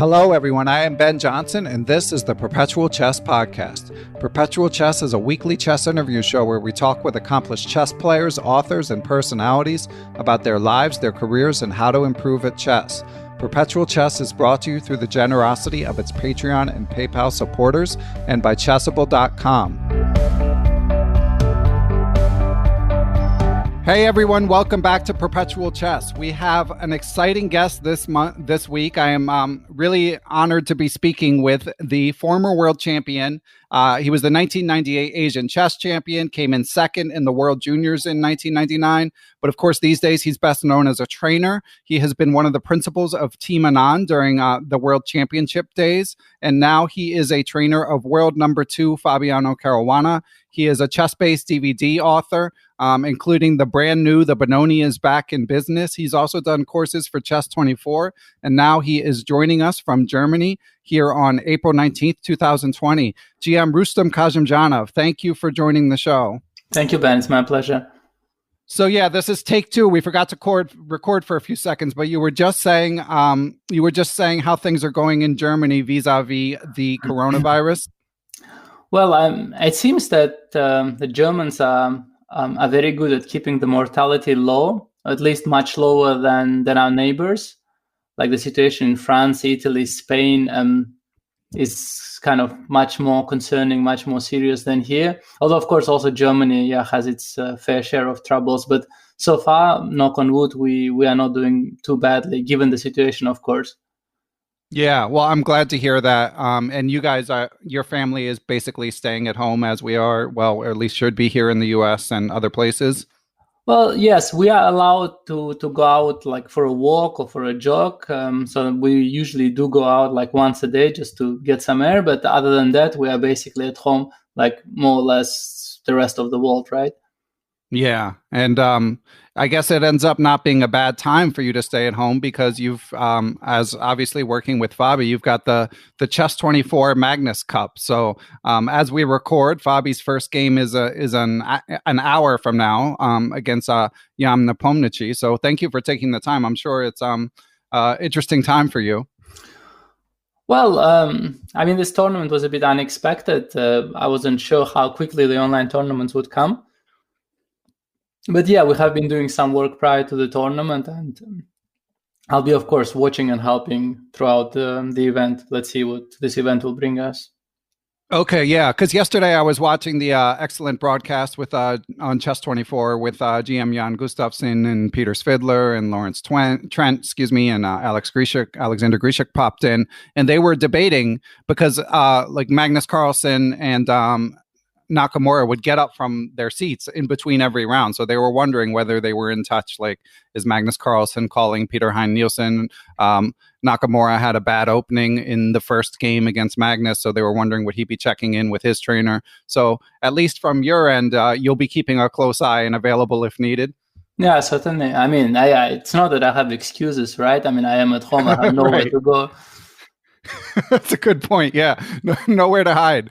Hello, everyone. I am Ben Johnson, and this is the Perpetual Chess Podcast. Perpetual Chess is a weekly chess interview show where we talk with accomplished chess players, authors, and personalities about their lives, their careers, and how to improve at chess. Perpetual Chess is brought to you through the generosity of its Patreon and PayPal supporters and by Chessable.com. Hey everyone, welcome back to Perpetual Chess. We have an exciting guest this week. I am really honored to be speaking with the former world champion. He was the 1998 Asian chess champion, came in second in the World Juniors in 1999. But of course, these days, he's best known as a trainer. He has been one of the principals of Team Anand during the World Championship days. And now he is a trainer of world number 2, Fabiano Caruana. He is a Chessbase DVD author, including the brand new The Benoni is Back in Business. He's also done courses for Chess24. And now he is joining us from Germany here on April 19th, 2020. GM Rustam Kasimdzhanov, thank you for joining the show. Thank you, Ben. It's my pleasure. So yeah, this is take two. We forgot to record for a few seconds, but you were just saying how things are going in Germany vis-a-vis the coronavirus. Well, it seems that the Germans are very good at keeping the mortality low, at least much lower than our neighbors. Like the situation in France, Italy, Spain is kind of much more concerning, much more serious than here. Although, of course, also Germany has its fair share of troubles. But so far, knock on wood, we are not doing too badly, given the situation, of course. Yeah, well, I'm glad to hear that. And you guys, your family is basically staying at home as we are, well, or at least should be here in the US and other places. Well, yes, we are allowed to go out like for a walk or for a jog. So we usually do go out like once a day just to get some air. But other than that, we are basically at home, like more or less the rest of the world, right? Yeah. And I guess it ends up not being a bad time for you to stay at home because you've, as obviously working with Fabi, you've got the Chess24 Magnus Cup. So as we record, Fabi's first game is an hour from now against Ian Nepomniatchi. So thank you for taking the time. I'm sure it's interesting time for you. Well, I mean, this tournament was a bit unexpected. I wasn't sure how quickly the online tournaments would come. But yeah, we have been doing some work prior to the tournament, and I'll be, of course, watching and helping throughout the event. Let's see what this event will bring us. Okay, yeah, because yesterday I was watching the excellent broadcast with on Chess24 with GM Jan Gustafsson and Peter Svidler and Lawrence Trent, and Alexander Grishik popped in, and they were debating because like Magnus Carlsen and Nakamura would get up from their seats in between every round. So they were wondering whether they were in touch. Like, is Magnus Carlsen calling Peter Hein Nielsen? Nakamura had a bad opening in the first game against Magnus. So they were wondering, would he be checking in with his trainer? So at least from your end, you'll be keeping a close eye and available if needed. Yeah, certainly. I mean, it's not that I have excuses, right? I mean, I am at home. I have nowhere to go. That's a good point. Yeah. Nowhere to hide.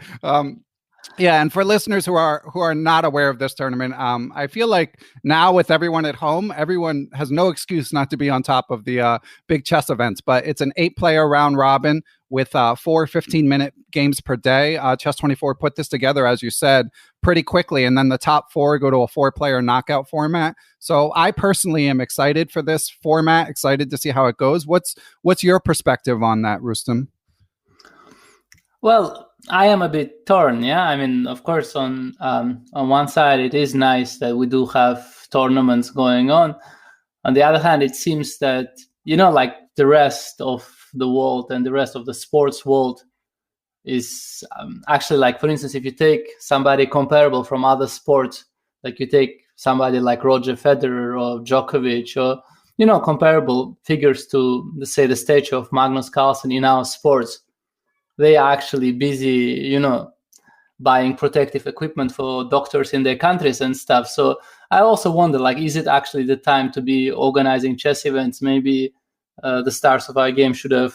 Yeah, and for listeners who are not aware of this tournament, I feel like now with everyone at home, everyone has no excuse not to be on top of the big chess events. But it's an 8-player round robin with 4 15-minute games per day. Chess24 put this together, as you said, pretty quickly, and then the top 4 go to a 4-player knockout format. So I personally am excited for this format, excited to see how it goes. What's your perspective on that, Rustam? Well, I am a bit torn, yeah. I mean, of course, on one side, it is nice that we do have tournaments going on. On the other hand, it seems that, like the rest of the world and the rest of the sports world is actually like, for instance, if you take somebody comparable from other sports, like you take somebody like Roger Federer or Djokovic or, comparable figures to, let's say, the stature of Magnus Carlsen in our sports, they are actually busy, buying protective equipment for doctors in their countries and stuff. So I also wonder, like, is it actually the time to be organizing chess events? Maybe the stars of our game should have,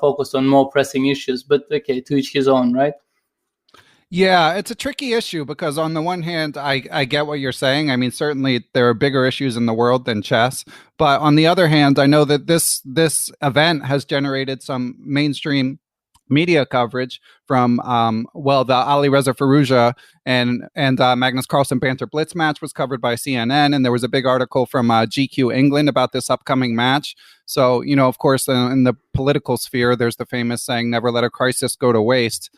focused on more pressing issues. But okay, to each his own, right? Yeah, it's a tricky issue because on the one hand, I get what you're saying. I mean, certainly there are bigger issues in the world than chess, but on the other hand, I know that this event has generated some mainstream media coverage from the Alireza Firouzja and Magnus Carlsen banter blitz match was covered by CNN, and there was a big article from GQ England about this upcoming match. So, of course, in the political sphere, there's the famous saying, "Never let a crisis go to waste."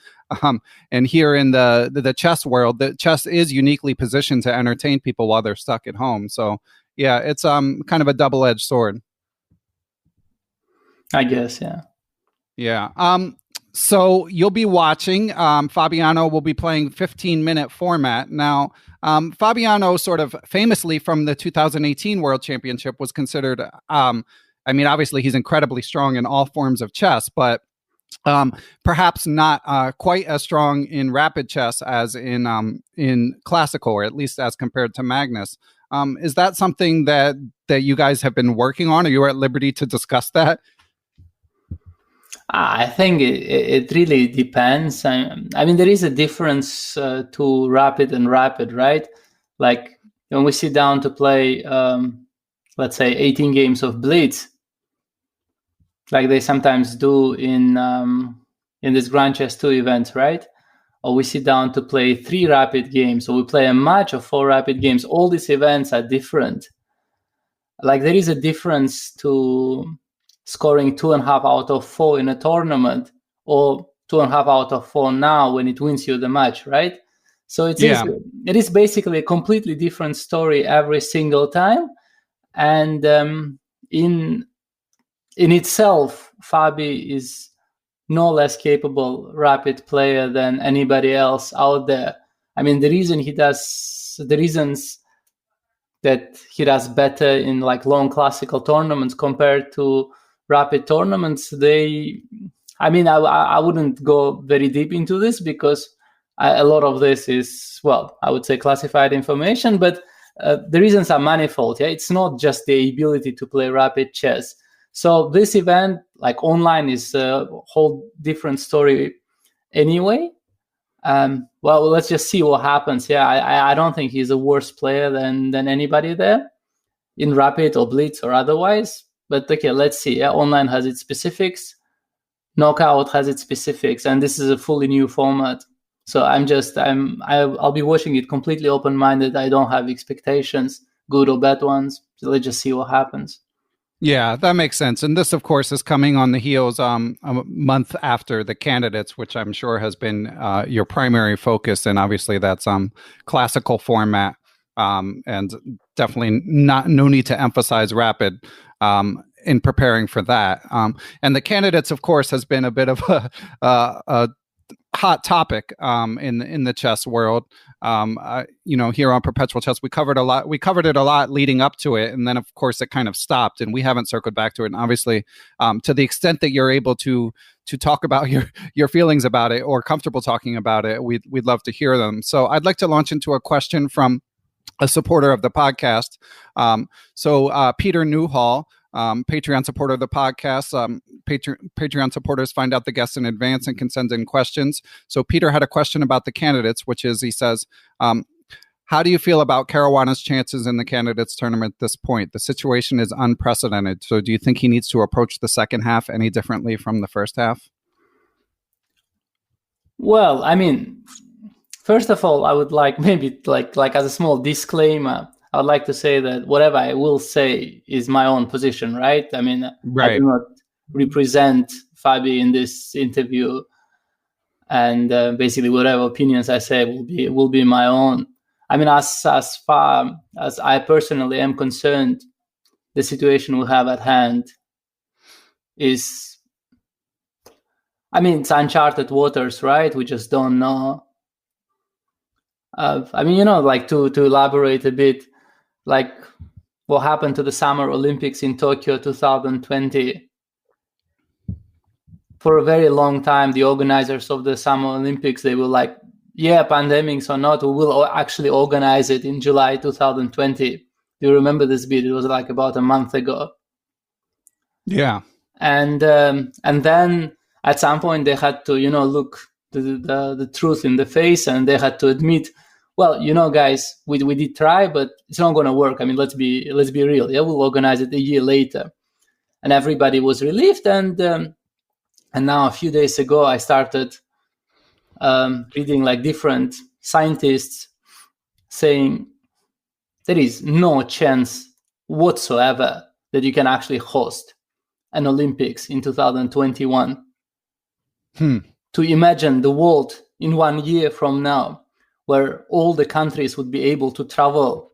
And here in the chess world, the chess is uniquely positioned to entertain people while they're stuck at home. So, yeah, it's kind of a double-edged sword. I guess, yeah. Yeah. So you'll be watching. Fabiano will be playing 15-minute format. Now, Fabiano sort of famously from the 2018 World Championship was considered, obviously he's incredibly strong in all forms of chess, but perhaps not quite as strong in rapid chess as in classical, or at least as compared to Magnus. Is that something that you guys have been working on? Are you at liberty to discuss that? I think it really depends. I mean, there is a difference to rapid and rapid, right? Like when we sit down to play, let's say 18 games of blitz, like they sometimes do in this Grand Chess 2 events, right? Or we sit down to play 3 rapid games, or we play a match of 4 rapid games. All these events are different. Like there is a difference to scoring 2.5 out of 4 in a tournament, or 2.5 out of 4 now when it wins you the match, right? So it is basically a completely different story every single time. And in itself, Fabi is no less capable rapid player than anybody else out there. I mean, the reasons that he does better in like long classical tournaments compared to rapid tournaments, I wouldn't go very deep into this because a lot of this is, I would say classified information, but the reasons are manifold. Yeah, it's not just the ability to play rapid chess. So this event, like online, is a whole different story anyway. Let's just see what happens. Yeah, I don't think he's a worse player than anybody there in rapid or blitz or otherwise. But okay, let's see. Yeah, online has its specifics, knockout has its specifics, and this is a fully new format. So I'll be watching it completely open-minded. I don't have expectations, good or bad ones. So let's just see what happens. Yeah, that makes sense. And this, of course, is coming on the heels a month after the candidates, which I'm sure has been your primary focus. And obviously that's classical format, and definitely no need to emphasize rapid in preparing for that. And the candidates, of course, has been a bit of a hot topic in the chess world. Here on Perpetual Chess, we covered it a lot leading up to it, and then of course it kind of stopped, and we haven't circled back to it. And obviously, to the extent that you're able to talk about your feelings about it or comfortable talking about it, we'd love to hear them. So I'd like to launch into a question from a supporter of the podcast. Peter Newhall, Patreon supporter of the podcast. Patreon supporters find out the guests in advance and can send in questions. So Peter had a question about the candidates, which is, he says, how do you feel about Caruana's chances in the candidates tournament at this point? The situation is unprecedented. So do you think he needs to approach the second half any differently from the first half? Well, I mean, first of all, I would like maybe like as a small disclaimer, I would like to say that whatever I will say is my own position, right? I mean, right. I do not represent Fabi in this interview, and basically whatever opinions I say will be my own. I mean, as far as I personally am concerned, the situation we have at hand is, it's uncharted waters, right? We just don't know. To elaborate a bit, like what happened to the Summer Olympics in Tokyo 2020. For a very long time, the organizers of the Summer Olympics, they were like, yeah, pandemics or not, we will actually organize it in July 2020. Do you remember this bit? It was like about a month ago. Yeah. And then at some point they had to, look the truth in the face, and they had to admit, well, guys, we did try, but it's not going to work. I mean, let's be real. Yeah, we'll organize it a year later, and everybody was relieved. And now a few days ago, I started reading like different scientists saying there is no chance whatsoever that you can actually host an Olympics in 2021. To imagine the world in 1 year from now, where all the countries would be able to travel,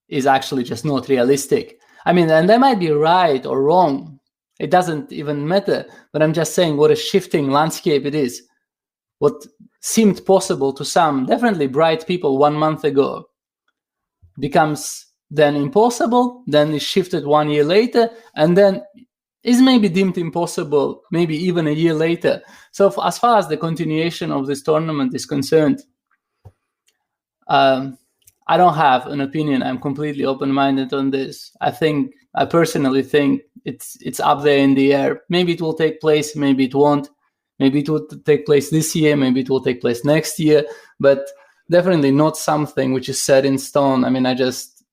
is actually just not realistic. I mean, and they might be right or wrong. It doesn't even matter. But I'm just saying what a shifting landscape it is. What seemed possible to some definitely bright people 1 month ago becomes then impossible, then is shifted 1 year later, and then is maybe deemed impossible, maybe even a year later. So as far as the continuation of this tournament is concerned, I don't have an opinion. I'm completely open-minded on this. I personally think it's up there in the air. Maybe it will take place, maybe it won't. Maybe it will take place this year, maybe it will take place next year, but definitely not something which is set in stone. I mean, I just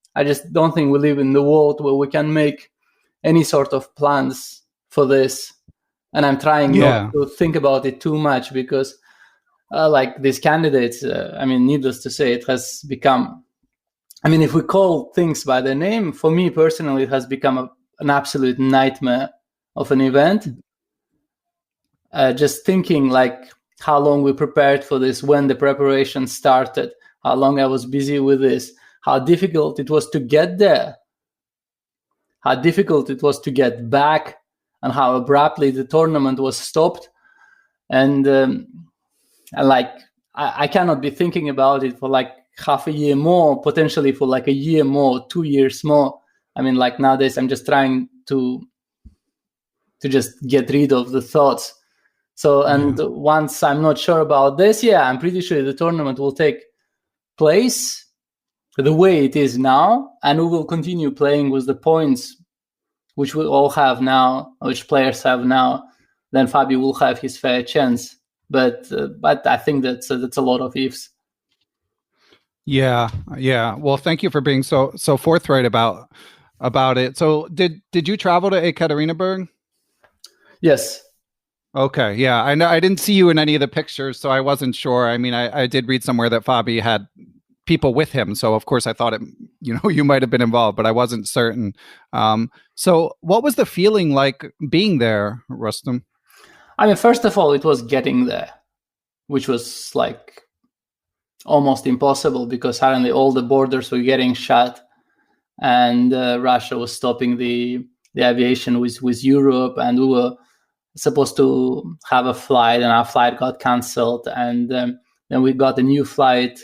don't think we live in the world where we can make any sort of plans for this. And I'm trying not to think about it too much because like these candidates, I mean, needless to say, it has become, I mean, if we call things by their name, for me personally, it has become an absolute nightmare of an event. Just thinking like how long we prepared for this, when the preparation started, how long I was busy with this, how difficult it was to get there, how difficult it was to get back, and how abruptly the tournament was stopped. And like I cannot be thinking about it for like half a year more, potentially for like a year more, 2 years more. I mean, like nowadays I'm just trying to just get rid of the thoughts. So, and once I'm not sure about this, I'm pretty sure the tournament will take place the way it is now, and we will continue playing with the points which we all have now, which players have now. Then Fabi will have his fair chance. But I think that's a lot of ifs. Yeah. Well, thank you for being so forthright about it. So, did you travel to Yekaterinaburg? Yes. Okay. Yeah. I know I didn't see you in any of the pictures, so I wasn't sure. I mean, I did read somewhere that Fabi had people with him. So of course I thought you might have been involved, but I wasn't certain. So what was the feeling like being there, Rustam? I mean, first of all, it was getting there, which was like almost impossible because suddenly all the borders were getting shut and Russia was stopping the aviation with Europe, and we were supposed to have a flight, and our flight got cancelled, and then we got a new flight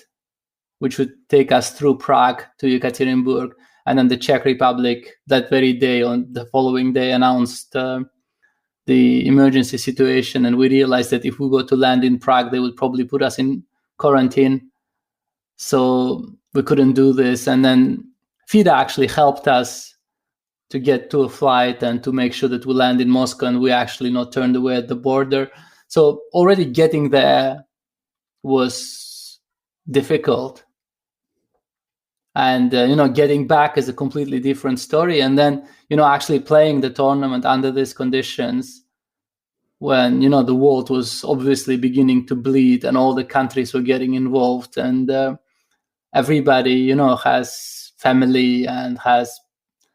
which would take us through Prague to Yekaterinburg, and then the Czech Republic that very day, on the following day, announced the emergency situation, and we realized that if we were to land in Prague, they would probably put us in quarantine, so we couldn't do this. And then FIDE actually helped us to get to a flight and to make sure that we land in Moscow, and we actually not turned away at the border. So already getting there was difficult. And, getting back is a completely different story. And then, actually playing the tournament under these conditions when, the world was obviously beginning to bleed and all the countries were getting involved, and everybody, has family and has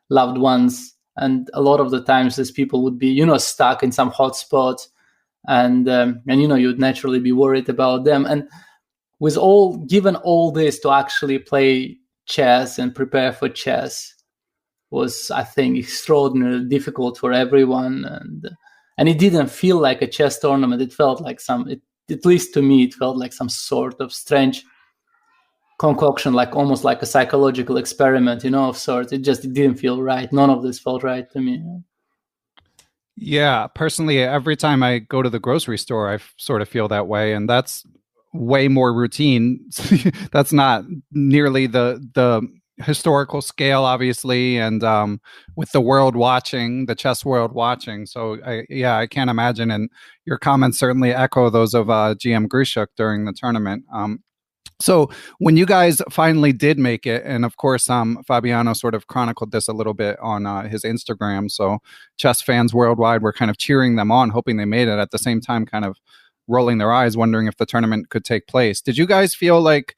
loved ones, and a lot of the times these people would be stuck in some hot spots, and you'd naturally be worried about them. And given all this, to actually play chess and prepare for chess was, I think, extraordinarily difficult for everyone, and it didn't feel like a chess tournament. It felt like at least to me, it felt like some sort of strange concoction, like almost like a psychological experiment, of sorts. It didn't feel right. None of this felt right to me. Yeah, personally, every time I go to the grocery store, I sort of feel that way, and that's way more routine. That's not nearly the historical scale, obviously, and with the world watching, the chess world watching. So I can't imagine. And your comments certainly echo those of GM Grushuk during the tournament. So when you guys finally did make it, and of course, Fabiano sort of chronicled this a little bit on his Instagram. So chess fans worldwide were kind of cheering them on, hoping they made it, at the same time kind of rolling their eyes, wondering if the tournament could take place. Did you guys feel like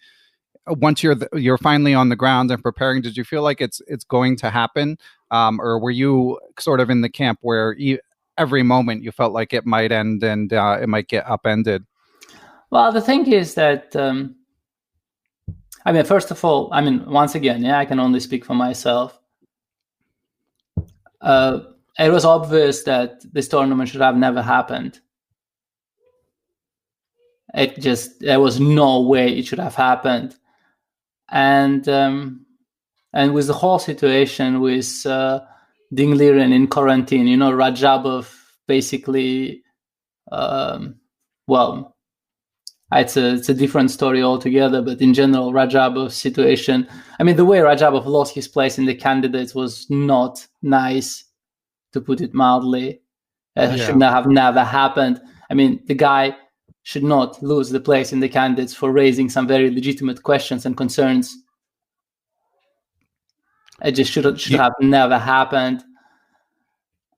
once you're finally on the ground and preparing, did you feel like it's going to happen, or were you sort of in the camp where every moment you felt like it might end and it might get upended? Well, the thing is that first of all, once again, I can only speak for myself. It was obvious that this tournament should have never happened. There was no way it should have happened. And with the whole situation with Ding Liren in quarantine, Rajabov basically, it's a different story altogether, but in general, Rajabov's situation, the way Rajabov lost his place in the candidates was not nice, to put it mildly. Should have never happened. The guy should not lose the place in the candidates for raising some very legitimate questions and concerns. It just should have never happened.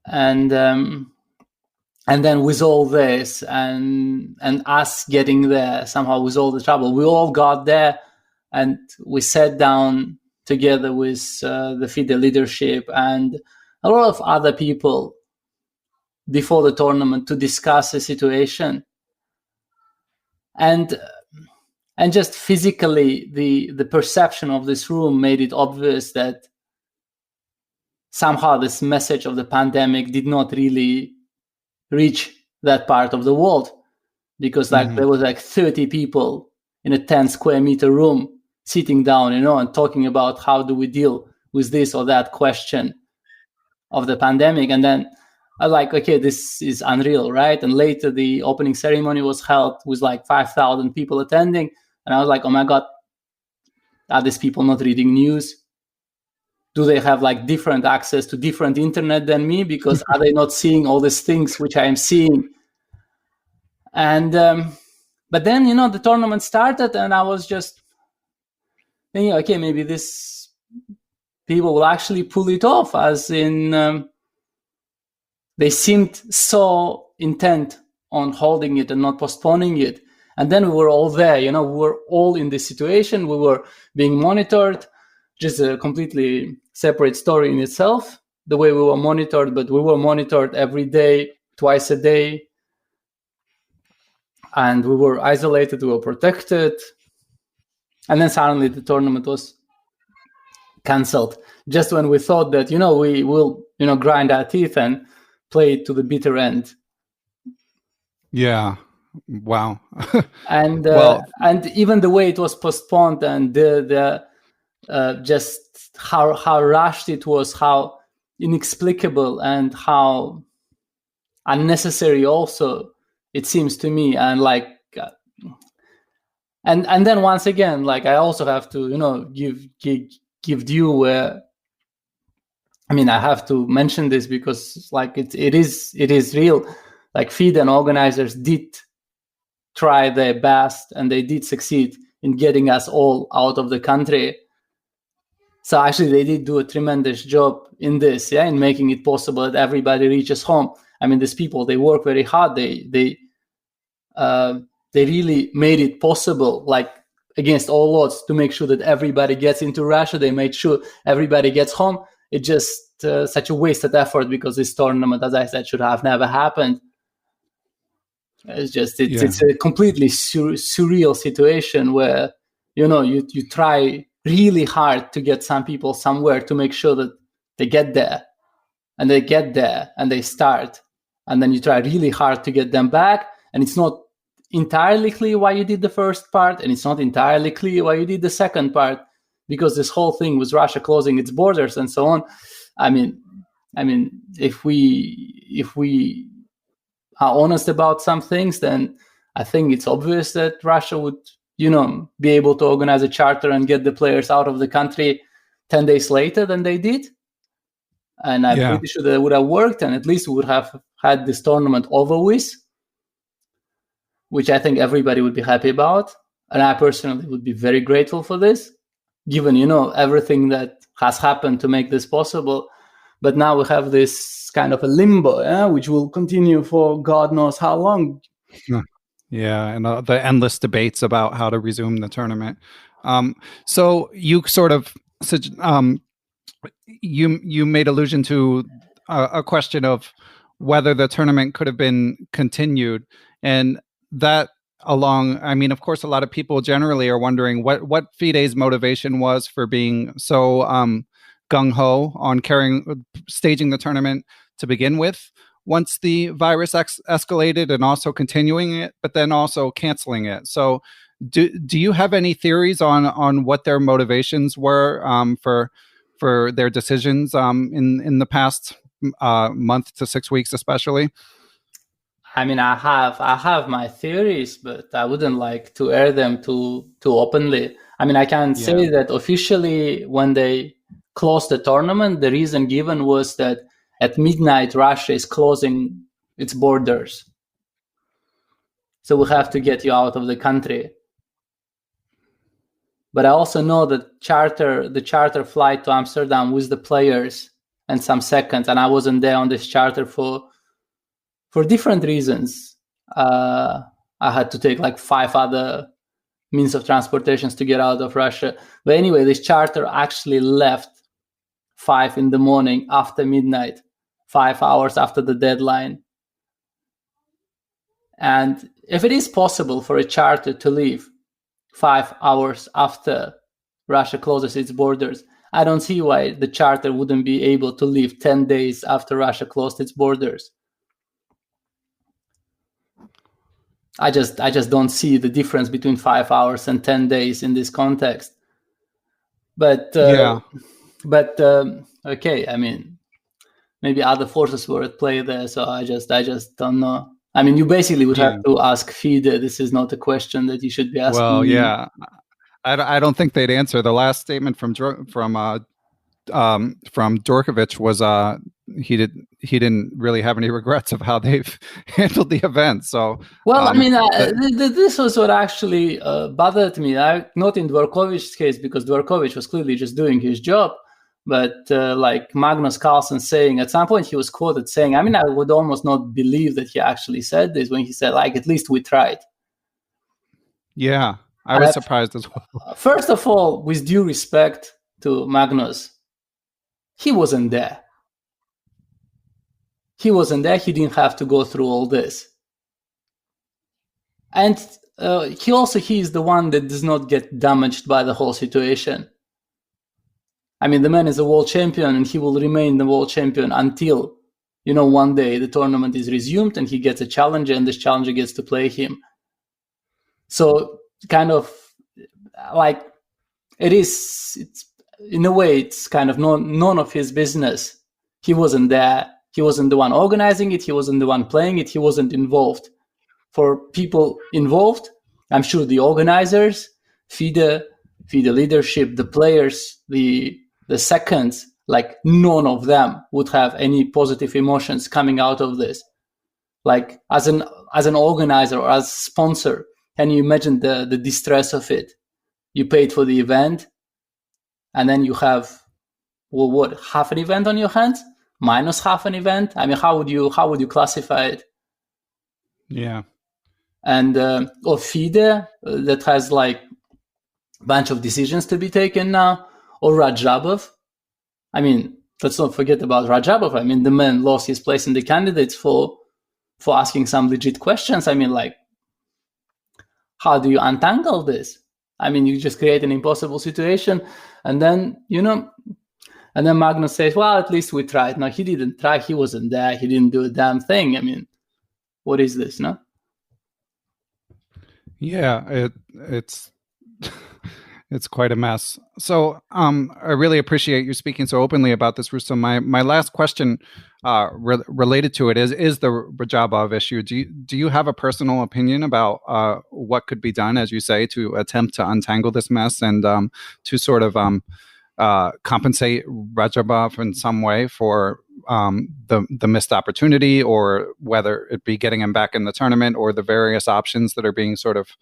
And then with all this and us getting there somehow with all the trouble, we all got there and we sat down together with the FIDE leadership and a lot of other people before the tournament to discuss the situation. And just physically, the perception of this room made it obvious that somehow this message of the pandemic did not really reach that part of the world, because there was 30 people in a 10 square meter room sitting down, and talking about how do we deal with this or that question of the pandemic. And then I was like, okay, this is unreal, right? And later the opening ceremony was held with 5,000 people attending. And I was like, oh my God, are these people not reading news? Do they have different access to different internet than me? Because are they not seeing all these things which I am seeing? And but then the tournament started, and I was just thinking, okay, maybe this people will actually pull it off, as in they seemed so intent on holding it and not postponing it. And then we were all there, we were all in this situation. We were being monitored, just a completely separate story in itself, the way we were monitored, but we were monitored every day, twice a day. And we were isolated, we were protected. And then suddenly the tournament was cancelled, just when we thought that, we will, grind our teeth and play it to the bitter end. Yeah. Wow. And and even the way it was postponed, and the just how rushed it was, how inexplicable and how unnecessary also it seems to me. And and then once again, I also have to give due where, I have to mention this because it is real. FIDE and organizers did try their best, and they did succeed in getting us all out of the country. So actually they did do a tremendous job in this, in making it possible that everybody reaches home. These people, they work very hard. They really made it possible, against all odds, to make sure that everybody gets into Russia. They made sure everybody gets home. It's just such a wasted effort, because this tournament, as I said, should have never happened. It's a completely surreal situation where, you try really hard to get some people somewhere to make sure that they get there, and they get there and they start. And then you try really hard to get them back. And it's not entirely clear why you did the first part, and it's not entirely clear why you did the second part, because this whole thing with Russia closing its borders and so on. If we are honest about some things, then I think it's obvious that Russia would, be able to organize a charter and get the players out of the country 10 days later than they did. And I'm pretty sure that it would have worked, and at least we would have had this tournament over with, which I think everybody would be happy about. And I personally would be very grateful for this, given, everything that has happened to make this possible. But now we have this kind of a limbo, which will continue for God knows how long. Yeah, and the endless debates about how to resume the tournament. So you sort of you made allusion to a question of whether the tournament could have been continued, and that of course, a lot of people generally are wondering what FIDE's motivation was for being so gung-ho on staging the tournament to begin with, once the virus escalated, and also continuing it, but then also canceling it. So do you have any theories on what their motivations were for their decisions in the past month to 6 weeks, especially? I mean, I have my theories, but I wouldn't like to air them too openly. I mean, I can say that officially, when they closed the tournament, the reason given was that at midnight, Russia is closing its borders. So we have to get you out of the country. But I also know that the charter flight to Amsterdam with the players and some seconds, and I wasn't there on this charter for different reasons. I had to take like 5 other means of transportations to get out of Russia. But anyway, this charter actually left 5 in the morning after midnight, 5 hours after the deadline. And if it is possible for a charter to leave 5 hours after Russia closes its borders, I don't see why the charter wouldn't be able to leave 10 days after Russia closed its borders. I just don't see the difference between 5 hours and 10 days in this context. But okay, I mean, maybe other forces were at play there, so I just don't know. I mean, you basically would have to ask FIDE. This is not a question that you should be asking. Well, yeah, I don't think they'd answer. The last statement from Djorkovic was he didn't really have any regrets of how they've handled the event. So this was what actually bothered me. Not in Djorkovic's case, because Djorkovic was clearly just doing his job, but like Magnus Carlsen saying at some point, he was quoted saying, I mean, I would almost not believe that he actually said this, when he said, like, at least we tried. Yeah, I was surprised as well. First of all, with due respect to Magnus, he wasn't there. He wasn't there. He didn't have to go through all this. And he is the one that does not get damaged by the whole situation. I mean, the man is a world champion, and he will remain the world champion until, one day the tournament is resumed and he gets a challenger, and this challenger gets to play him. So kind of like it's in a way, it's kind of none of his business. He wasn't there. He wasn't the one organizing it. He wasn't the one playing it. He wasn't involved. For people involved, I'm sure the organizers, FIDE leadership, the players, the seconds, like none of them would have any positive emotions coming out of this. Like as an organizer or as a sponsor, can you imagine the distress of it? You paid for the event, and then you have half an event on your hands, minus half an event. I mean, how would you classify it? Yeah. And or FIDE that has like a bunch of decisions to be taken now, or Radjabov. I mean, let's not forget about Radjabov. I mean, the man lost his place in the candidates for asking some legit questions. I mean, like, how do you untangle this? I mean, you just create an impossible situation, and then, and then Magnus says, well, at least we tried. No, he didn't try. He wasn't there. He didn't do a damn thing. I mean, what is this, no? Yeah, it's it's quite a mess. So I really appreciate you speaking so openly about this, Rustam. My last question related to it is the Radjabov issue. Do you have a personal opinion about what could be done, as you say, to attempt to untangle this mess and to sort of compensate Rajabov in some way for the missed opportunity, or whether it be getting him back in the tournament, or the various options that are being sort of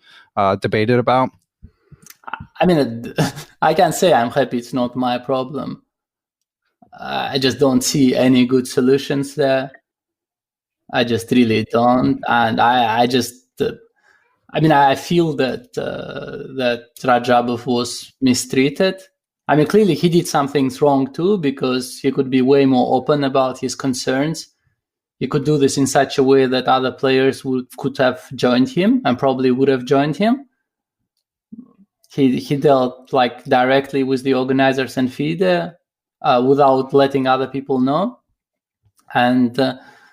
debated about? I mean, I can say I'm happy it's not my problem. I just don't see any good solutions there. I just really don't. And I feel that that Rajabov was mistreated. I mean, clearly he did some things wrong too, because he could be way more open about his concerns. He could do this in such a way that other players could have joined him and probably would have joined him. He dealt like directly with the organizers and FIDE without letting other people know. And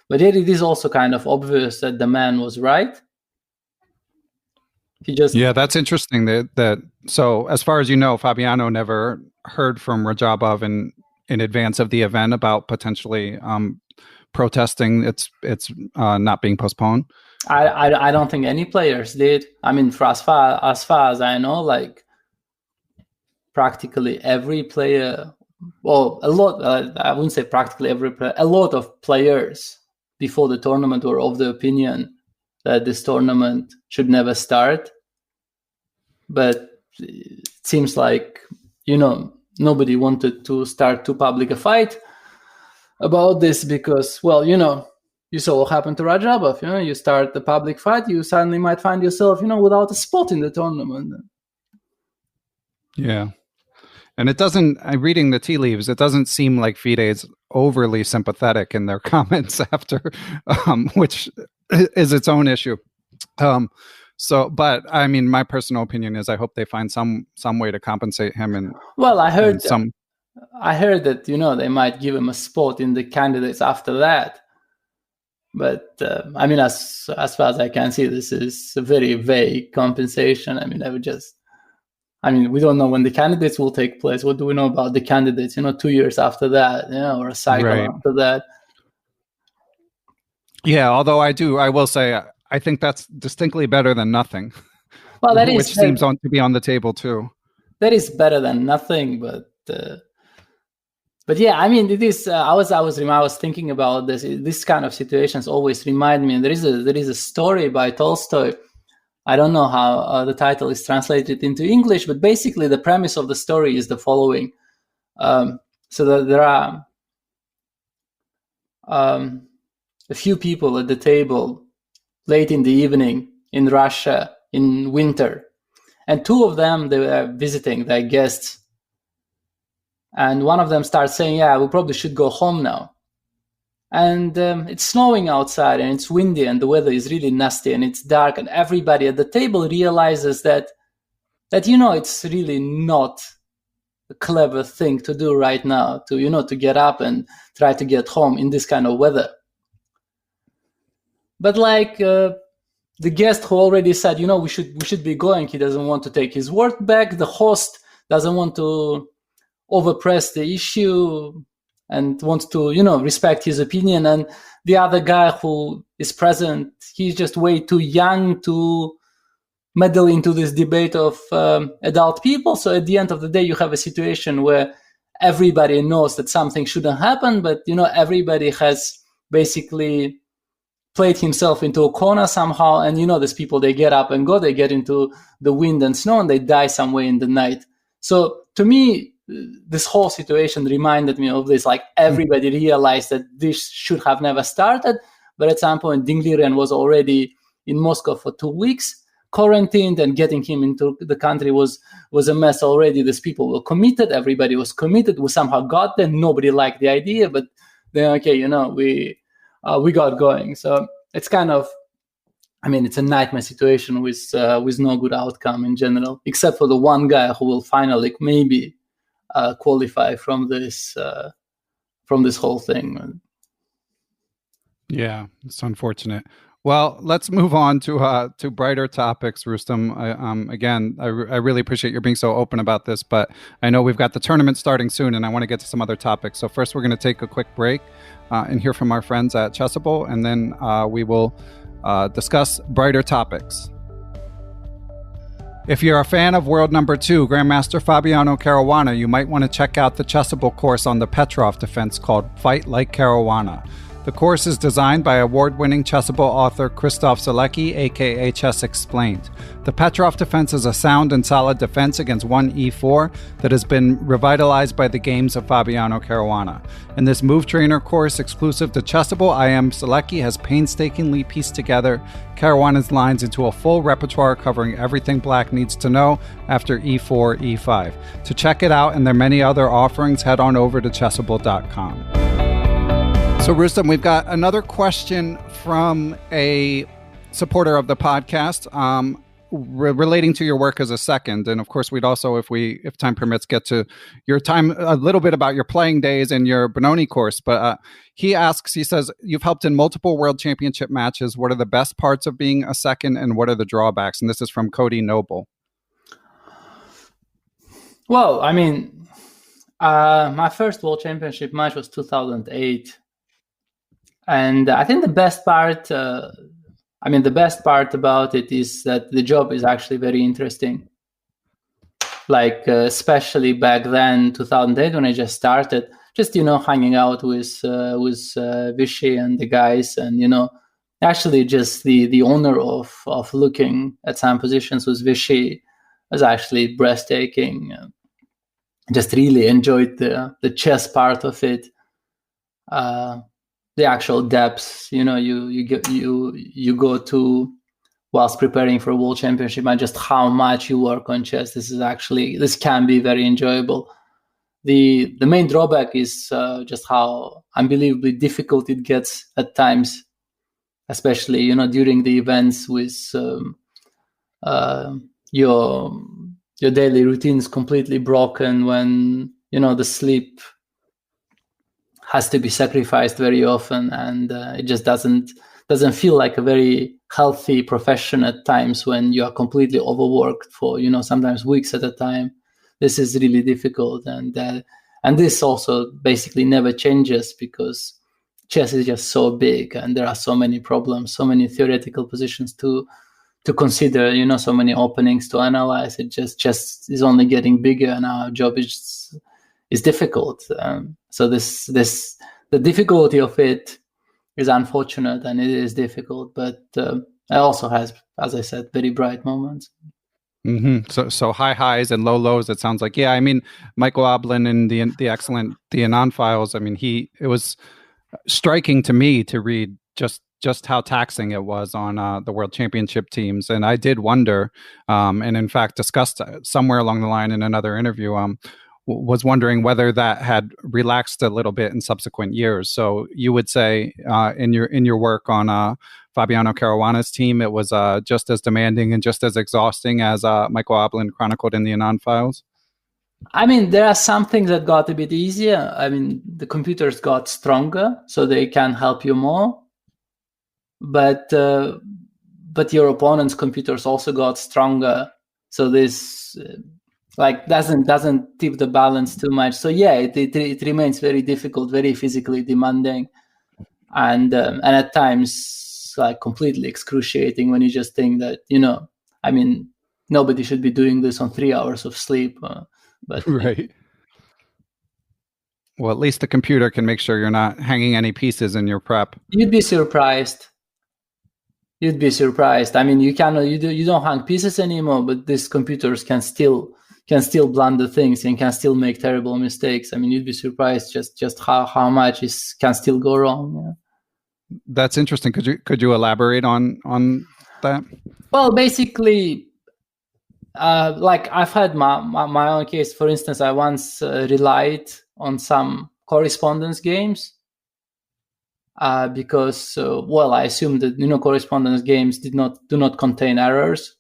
but it is also kind of obvious that the man was right. Yeah, that's interesting. That so, as far as you know, Fabiano never heard from Rajabov in advance of the event about potentially protesting its not being postponed. I don't think any players did. I mean, as far as I know, like practically every player, well, a lot. I wouldn't say practically every player. A lot of players before the tournament were of the opinion that this tournament should never start. But it seems like, nobody wanted to start too public a fight about this because, well, you saw what happened to Rajabov. You start the public fight, you suddenly might find yourself, without a spot in the tournament. Yeah. And it doesn't, reading the tea leaves, it doesn't seem like FIDE is overly sympathetic in their comments after, which is its own issue. So, but I mean, my personal opinion is I hope they find some way to compensate him. And well, I heard that they might give him a spot in the candidates after that. But I mean, as far as I can see, this is a very vague compensation. I mean, we don't know when the candidates will take place. What do we know about the candidates? 2 years after that, or a cycle after that. Yeah, although I will say, I think that's distinctly better than nothing. Well, that is, which seems to be on the table too. That is better than nothing, but yeah, I mean, it is. I was thinking about this. This kind of situations always remind me. And there is a story by Tolstoy. I don't know how the title is translated into English, but basically the premise of the story is the following: so that there are a few people at the table late in the evening in Russia in winter. And two of them, they were visiting their guests. And one of them starts saying, yeah, we probably should go home now. And it's snowing outside and it's windy and the weather is really nasty and it's dark. And everybody at the table realizes that it's really not a clever thing to do right now to get up and try to get home in this kind of weather. But like the guest who already said, we should be going, he doesn't want to take his word back. The host doesn't want to overpress the issue and wants to, respect his opinion. And the other guy who is present, he's just way too young to meddle into this debate of adult people. So at the end of the day, you have a situation where everybody knows that something shouldn't happen, but, everybody has basically played himself into a corner somehow. And these people, they get up and go, they get into the wind and snow and they die somewhere in the night. So to me, this whole situation reminded me of this, like everybody realized that this should have never started. But at some point, Ding Liren was already in Moscow for 2 weeks, quarantined, and getting him into the country was a mess already. These people were committed. Everybody was committed. We somehow got there. Nobody liked the idea, but then, okay, we got going. So it's kind of, it's a nightmare situation with no good outcome in general, except for the one guy who will finally maybe qualify from this whole thing. Yeah, it's unfortunate. Well, let's move on to brighter topics, Rustam. I really appreciate your being so open about this, but I know we've got the tournament starting soon, and I want to get to some other topics. So first, we're going to take a quick break and hear from our friends at Chessable, and then we will discuss brighter topics. If you're a fan of world number 2, Grandmaster Fabiano Caruana, you might want to check out the Chessable course on the Petrov defense called Fight Like Caruana. The course is designed by award-winning Chessable author Krzysztof Sielecki, aka Chess Explained. The Petrov defense is a sound and solid defense against 1e4 that has been revitalized by the games of Fabiano Caruana. In this Move Trainer course exclusive to Chessable, IM Sielecki has painstakingly pieced together Caruana's lines into a full repertoire covering everything Black needs to know after e4, e5. To check it out and their many other offerings, head on over to chessable.com. So, Rustam, we've got another question from a supporter of the podcast relating to your work as a second. And of course, we'd also, if time permits, get to your time, a little bit about your playing days and your Benoni course. But he says, you've helped in multiple world championship matches. What are the best parts of being a second and what are the drawbacks? And this is from Cody Noble. Well, I mean, my first world championship match was 2008. And I think the best part about it is that the job is actually very interesting. Like, especially back then, 2008, when I just started, hanging out with Vichy and the guys, and, actually just the honor of looking at some positions with Vichy was actually breathtaking. Just really enjoyed the chess part of it. The actual depths, you go to whilst preparing for a world championship, and just how much you work on chess. This can be very enjoyable. The main drawback is just how unbelievably difficult it gets at times, especially during the events with your daily routine is completely broken, when the sleep has to be sacrificed very often, and it just doesn't feel like a very healthy profession at times when you are completely overworked for sometimes weeks at a time. This is really difficult, and this also basically never changes because chess is just so big and there are so many problems, so many theoretical positions to consider, so many openings to analyze. It just is only getting bigger, and our job is difficult. So the difficulty of it is unfortunate, and it is difficult, but it also has, as I said, very bright moments. Mm-hmm. So high highs and low lows. It sounds like, yeah. I mean, Michael Oblin in the excellent the Anon files. I mean, it was striking to me to read just how taxing it was on the world championship teams, and I did wonder, and in fact discussed somewhere along the line in another interview, was wondering whether that had relaxed a little bit in subsequent years. So you would say in your work on Fabiano Caruana's team, it was just as demanding and just as exhausting as Michael Oblin chronicled in the Anon files? I mean, there are some things that got a bit easier. I mean, the computers got stronger, so they can help you more. But your opponent's computers also got stronger, so this doesn't tip the balance too much. So yeah, it remains very difficult, very physically demanding, and at times completely excruciating when you just think that I mean, nobody should be doing this on 3 hours of sleep. But right. Well, at least the computer can make sure you're not hanging any pieces in your prep. You'd be surprised. I mean, you don't hang pieces anymore, but these computers can still blunder things and can still make terrible mistakes. I mean, you'd be surprised just how much can still go wrong. Yeah. That's interesting. Could you elaborate on that? Well, basically, I've had my own case. For instance, I once relied on some correspondence games because I assumed that correspondence games do not contain errors,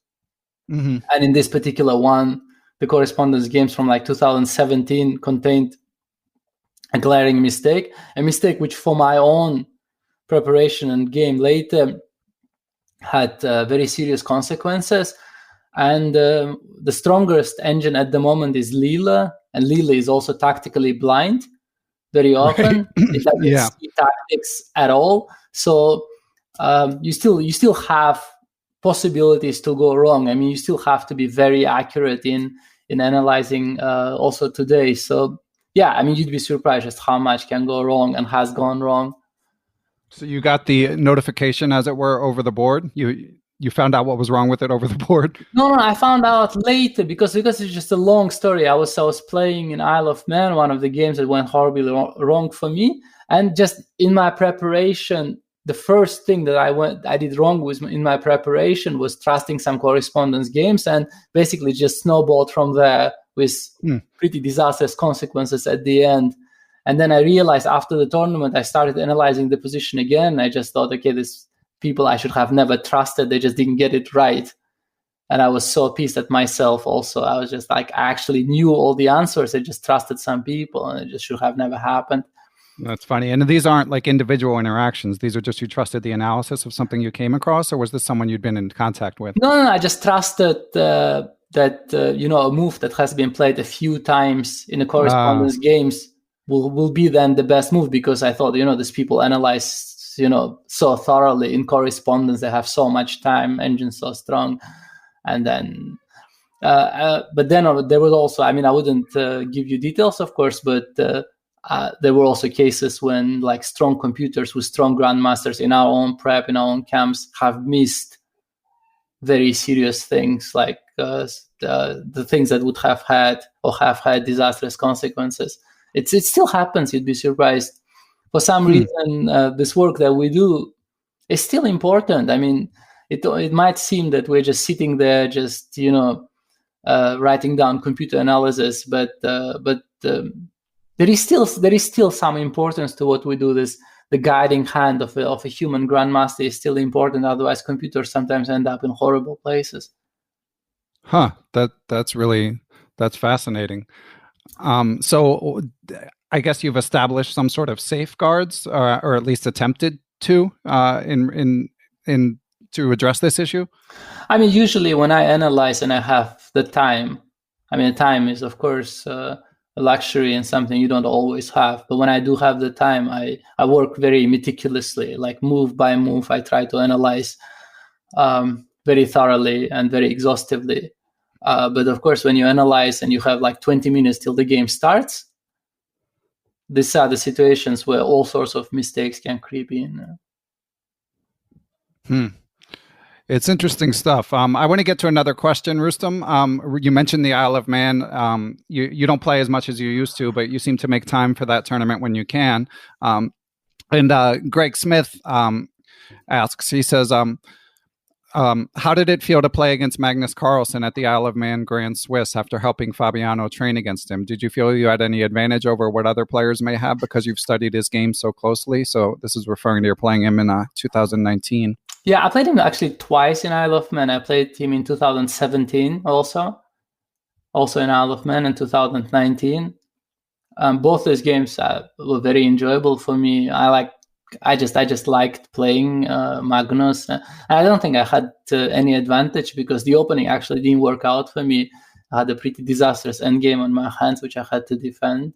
and in this particular one, the correspondence games from 2017 contained a glaring mistake, which for my own preparation and game later had very serious consequences. And the strongest engine at the moment is Lila, and Lila is also tactically blind very often. Right. It doesn't see tactics at all. So you still have possibilities to go wrong. I mean, you still have to be very accurate in analyzing also today. So yeah, I mean, you'd be surprised just how much can go wrong and has gone wrong. So you got the notification, as it were, over the board? You found out what was wrong with it over the board? No, I found out later because it's just a long story. I was playing in Isle of Man, one of the games that went horribly wrong for me. And just in my preparation, the first thing that I did wrong in my preparation was trusting some correspondence games, and basically just snowballed from there with pretty disastrous consequences at the end. And then I realized after the tournament, I started analyzing the position again. I just thought, okay, these people I should have never trusted, they just didn't get it right. And I was so pissed at myself also. I was just like, I actually knew all the answers. I just trusted some people, and it just should have never happened. That's funny. And these aren't like individual interactions. These are just you trusted the analysis of something you came across, or was this someone you'd been in contact with? No, I just trusted that a move that has been played a few times in the correspondence games will be then the best move, because I thought, these people analyze, so thoroughly in correspondence. They have so much time, engine's so strong. And then, but then there was also, I mean, I wouldn't give you details, of course, but there were also cases when like strong computers with strong grandmasters in our own prep, in our own camps, have missed very serious things, like the things that would have had disastrous consequences. It still happens. You'd be surprised. For some reason, this work that we do is still important. I mean, it might seem that we're just sitting there, just writing down computer analysis, but there is still some importance to what we do. The guiding hand of a human grandmaster is still important. Otherwise, computers sometimes end up in horrible places. Huh. That's fascinating. So I guess you've established some sort of safeguards, or at least attempted to, in to address this issue. I mean, usually when I analyze and I have the time, I mean, time is of course a luxury and something you don't always have. But when I do have the time, I work very meticulously, like move by move. I try to analyze very thoroughly and very exhaustively. But of course, when you analyze and you have like 20 minutes till the game starts, these are the situations where all sorts of mistakes can creep in. It's interesting stuff. I want to get to another question, Rustam. You mentioned the Isle of Man. You don't play as much as you used to, but you seem to make time for that tournament when you can. And Greg Smith asks, he says, how did it feel to play against Magnus Carlsen at the Isle of Man Grand Swiss after helping Fabiano train against him? Did you feel you had any advantage over what other players may have because you've studied his game so closely? So this is referring to your playing him in 2019. Yeah, I played him actually twice in Isle of Man. I played him in 2017 also in Isle of Man in 2019. Both those games were very enjoyable for me. I just liked playing Magnus. I don't think I had any advantage because the opening actually didn't work out for me. I had a pretty disastrous endgame on my hands, which I had to defend.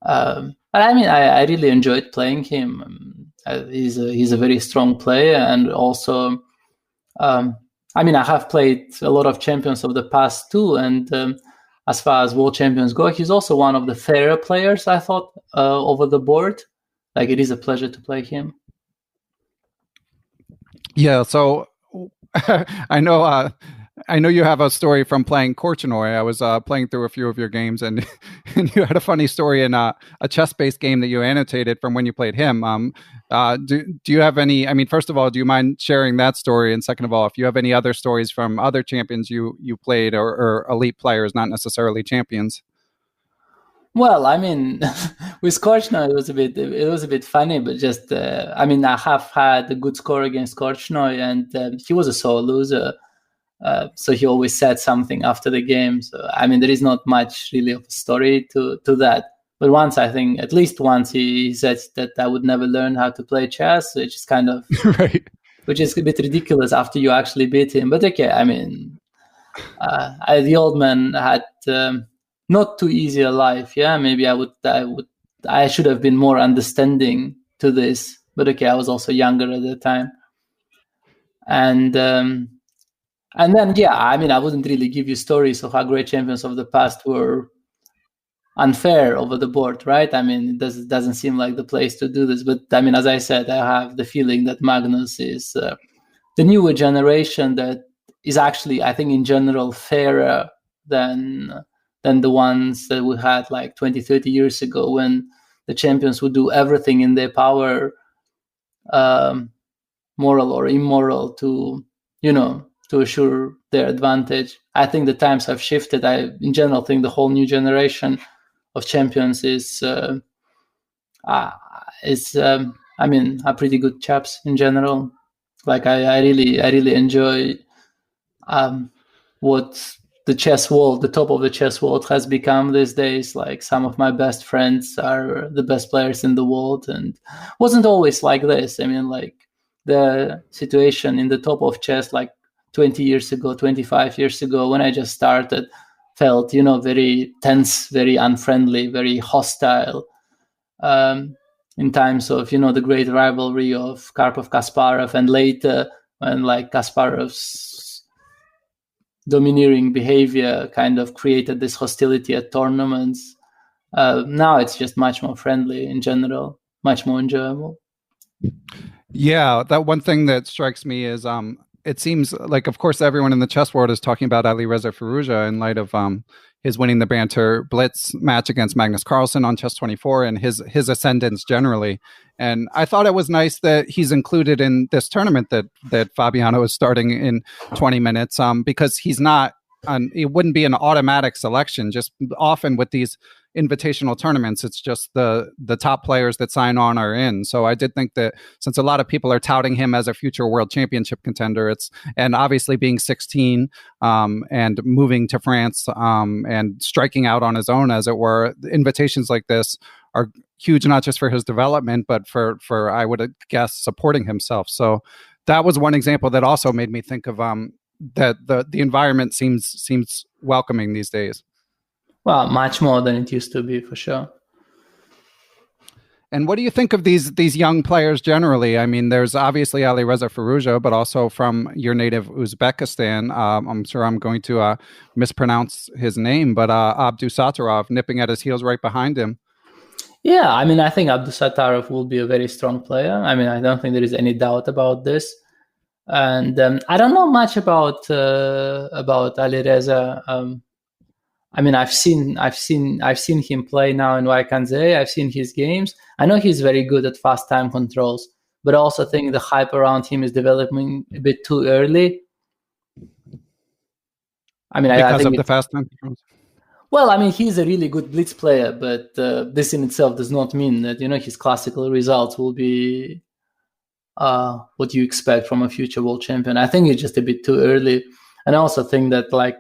But I mean, I really enjoyed playing him. He's a very strong player, and also, I mean, I have played a lot of champions of the past too, and as far as world champions go, he's also one of the fairer players, I thought, over the board. Like, it is a pleasure to play him. Yeah, so I know you have a story from playing Korchnoi. I was playing through a few of your games, and you had a funny story in a Chessbase game that you annotated from when you played him. Do you have any? I mean, first of all, do you mind sharing that story? And second of all, if you have any other stories from other champions you played or elite players, not necessarily champions. Well, I mean, with Korchnoi, it was a bit funny, but just I mean, I have had a good score against Korchnoi, and he was a sore loser, so he always said something after the game. So I mean, there is not much really of a story to that. But once, I think, at least once, he said that I would never learn how to play chess, which is kind of right, which is a bit ridiculous after you actually beat him. But okay, I mean, the old man had. Not too easy a life, yeah. Maybe I should have been more understanding to this, but okay, I was also younger at the time. And then, yeah, I mean, I wouldn't really give you stories of how great champions of the past were unfair over the board, right? I mean, it doesn't seem like the place to do this. But I mean, as I said, I have the feeling that Magnus is the newer generation that is actually, I think, in general, fairer than the ones that we had like 20, 30 years ago, when the champions would do everything in their power, moral or immoral, to, to assure their advantage. I think the times have shifted. I, in general, think the whole new generation of champions is are pretty good chaps in general. Like I really enjoy what the chess world, the top of the chess world, has become these days. Like, some of my best friends are the best players in the world, and wasn't always like this. I mean, like, the situation in the top of chess, like 20 years ago, 25 years ago, when I just started, felt, very tense, very unfriendly, very hostile. In times of, the great rivalry of Karpov-Kasparov, and later when, like, Kasparov's domineering behavior kind of created this hostility at tournaments. Now it's just much more friendly in general, much more enjoyable. Yeah, that one thing that strikes me is it seems like, of course, everyone in the chess world is talking about Alireza Firouzja in light of his winning the Banter Blitz match against Magnus Carlsen on Chess24, and his ascendance generally. And I thought it was nice that he's included in this tournament that Fabiano is starting in 20 minutes, because he's not, it wouldn't be an automatic selection. Just often with these invitational tournaments, it's just the top players that sign on are in. So I did think that, since a lot of people are touting him as a future world championship contender, and obviously being 16 and moving to France and striking out on his own, as it were, invitations like this are huge, not just for his development, but for I would guess supporting himself. So that was one example that also made me think of that the environment seems welcoming these days. Well, much more than it used to be, for sure. And what do you think of these young players generally? I mean, there's obviously Alireza Firouzja, but also from your native Uzbekistan. I'm sure I'm going to mispronounce his name, but Abdussatorov nipping at his heels right behind him. Yeah, I mean, I think Abdussatorov will be a very strong player. I mean, I don't think there is any doubt about this. And I don't know much about Alireza. I mean, I've seen him play now in Yekaterinaburg. I've seen his games. I know he's very good at fast time controls, but I also think the hype around him is developing a bit too early. I mean, because I think of the fast time controls. Well, I mean, he's a really good blitz player, but this in itself does not mean that, his classical results will be what you expect from a future world champion. I think it's just a bit too early. And I also think that, like,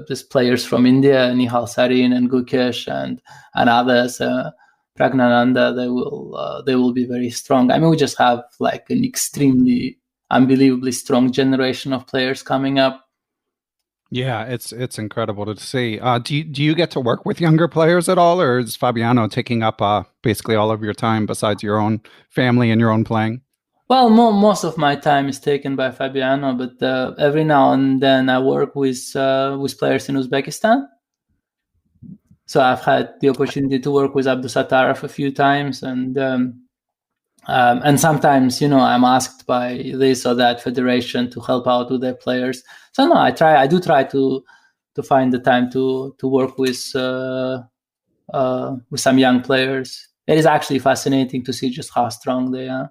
these players from India, Nihal Sarin and Gukesh and others, Pragnananda, they will be very strong. I mean, we just have like an extremely, unbelievably strong generation of players coming up. Yeah, it's incredible to see. Do you get to work with younger players at all, or is Fabiano taking up basically all of your time besides your own family and your own playing? Well, most of my time is taken by Fabiano, but every now and then I work with players in Uzbekistan. So I've had the opportunity to work with Abdussatorov a few times, and sometimes, I'm asked by this or that federation to help out with their players. So no, I do try to find the time to work with some young players. It is actually fascinating to see just how strong they are.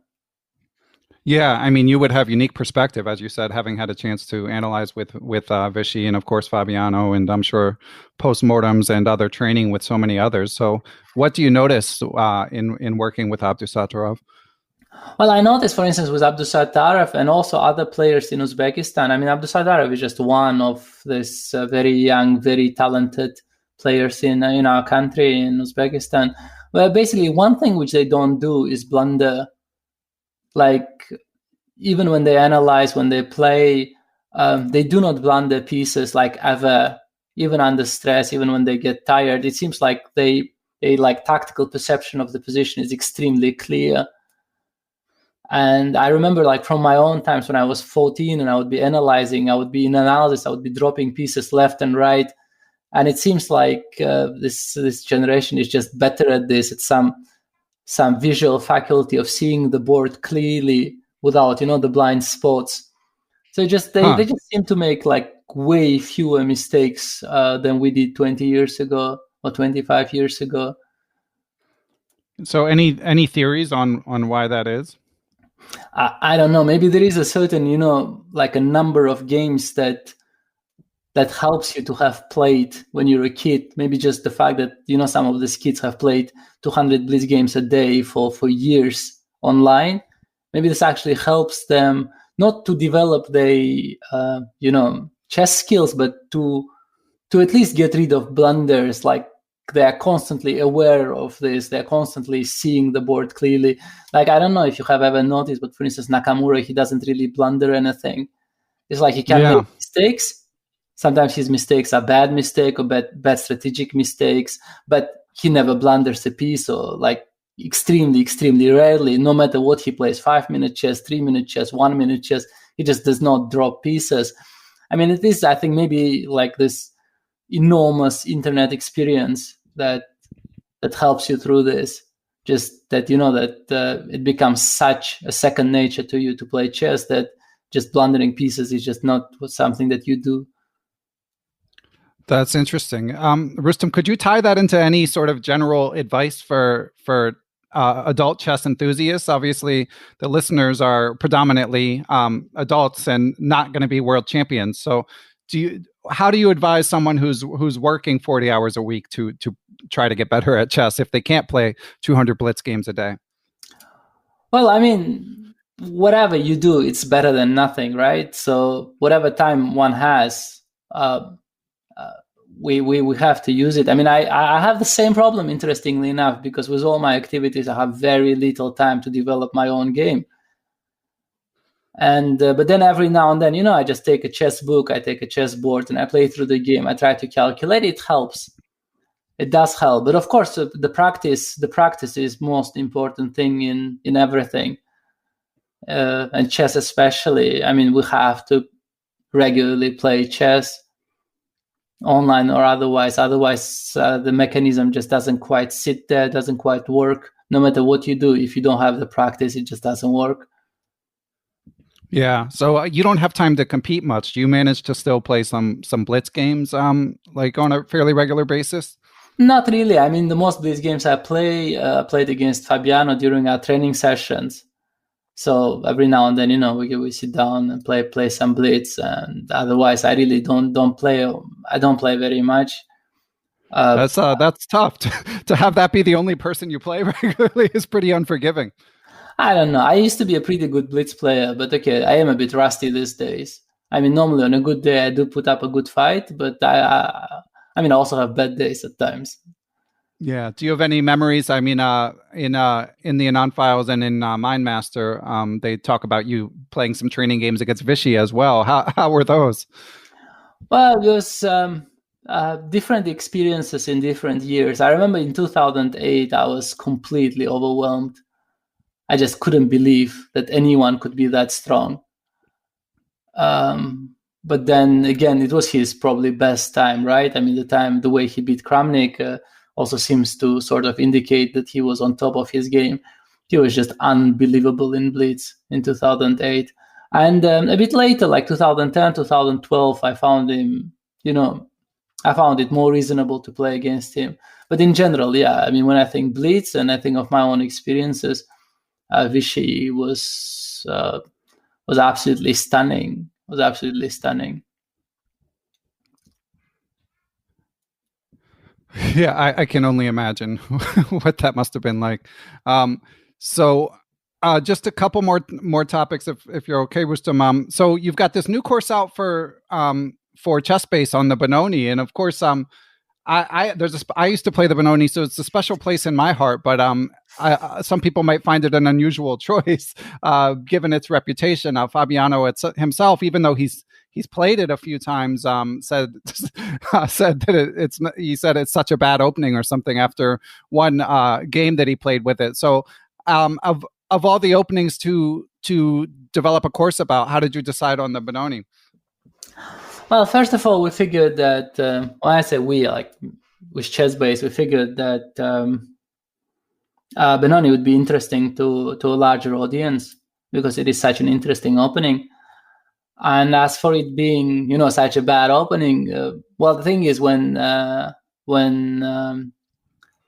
Yeah, I mean, you would have unique perspective, as you said, having had a chance to analyze with Vishy and, of course, Fabiano, and I'm sure postmortems and other training with so many others. So what do you notice in working with Abdussatorov? Well, I noticed, for instance, with Abdussatorov and also other players in Uzbekistan. I mean, Abdussatorov is just one of this very young, very talented players in our country, in Uzbekistan. Well, basically, one thing which they don't do is blunder. Like, even when they analyze, when they play, they do not blunder pieces, like, ever, even under stress, even when they get tired. It seems like they like tactical perception of the position is extremely clear. And I remember, like, from my own times when I was 14 and I would be analyzing, I would be in analysis, I would be dropping pieces left and right. And it seems like this generation is just better at this. It's some visual faculty of seeing the board clearly without, the blind spots. So they just seem to make like way fewer mistakes than we did 20 years ago or 25 years ago. So any theories on why that is? I don't know. Maybe there is a certain, like a number of games that helps you to have played when you're a kid. Maybe just the fact that, some of these kids have played 200 blitz games a day for years online. Maybe this actually helps them not to develop their, chess skills, but to at least get rid of blunders. Like, they are constantly aware of this. They're constantly seeing the board clearly. Like, I don't know if you have ever noticed, but for instance, Nakamura, he doesn't really blunder anything. It's like he can make mistakes. Sometimes his mistakes are bad mistake or bad strategic mistakes, but he never blunders a piece, or like extremely, extremely rarely, no matter what he plays, 5-minute chess, 3-minute chess, 1-minute chess, he just does not drop pieces. I mean, it is, I think, maybe like this enormous internet experience that helps you through this. Just that, that it becomes such a second nature to you to play chess that just blundering pieces is just not something that you do. That's interesting. Rustam, could you tie that into any sort of general advice for adult chess enthusiasts? Obviously, the listeners are predominantly adults and not going to be world champions. So how do you advise someone who's working 40 hours a week to try to get better at chess if they can't play 200 blitz games a day? Well, I mean, whatever you do, it's better than nothing, right? So whatever time one has, we have to use it. I mean, I have the same problem, interestingly enough, because with all my activities, I have very little time to develop my own game. And but then every now and then, I just take a chess book, I take a chess board, and I play through the game. I try to calculate. It helps. It does help. But of course, the practice is most important thing in everything, and chess especially. I mean, we have to regularly play chess, online or otherwise. Otherwise, the mechanism just doesn't quite sit there, doesn't quite work. No matter what you do, if you don't have the practice, it just doesn't work. Yeah. So you don't have time to compete much. Do you manage to still play some blitz games, like on a fairly regular basis? Not really. I mean, the most blitz games I played against Fabiano during our training sessions. So every now and then, we sit down and play some blitz, and otherwise, I really don't play. I don't play very much. That's tough to have that be the only person you play regularly is pretty unforgiving. I don't know. I used to be a pretty good blitz player, but okay, I am a bit rusty these days. I mean, normally on a good day, I do put up a good fight, but I also have bad days at times. Yeah. Do you have any memories? I mean, in the Anon Files and in Mindmaster, they talk about you playing some training games against Vichy as well. How were those? Well, it was different experiences in different years. I remember in 2008, I was completely overwhelmed. I just couldn't believe that anyone could be that strong. But then again, it was his probably best time, right? I mean, the way he beat Kramnik also seems to sort of indicate that he was on top of his game. He was just unbelievable in blitz in 2008. And a bit later, like 2010, 2012, I found him, I found it more reasonable to play against him. But in general, yeah, I mean, when I think blitz and I think of my own experiences, Vichy was absolutely stunning. Yeah, I can only imagine what that must have been like. So just a couple more topics, if you're okay, Rustam. So you've got this new course out for Chessbase on the Benoni, and of course, I used to play the Benoni, so it's a special place in my heart. But some people might find it an unusual choice, given its reputation. Fabiano himself, even though he's played it a few times, said that it's such a bad opening or something after one game that he played with it. So of all the openings to develop a course about, how did you decide on the Benoni? Well, first of all, we figured that, when I say we, like with Chessbase, we figured that Benoni would be interesting to a larger audience because it is such an interesting opening. And as for it being, such a bad opening, well, the thing is when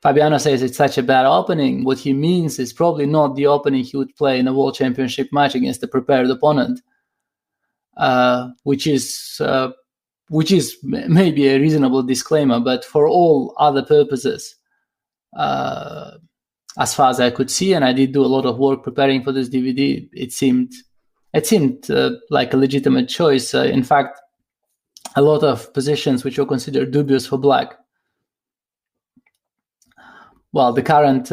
Fabiano says it's such a bad opening, what he means is probably not the opening he would play in a World Championship match against a prepared opponent, which is maybe a reasonable disclaimer, but for all other purposes, as far as I could see, and I did do a lot of work preparing for this DVD, it seemed like a legitimate choice. In fact, a lot of positions which were considered dubious for Black. Well, the current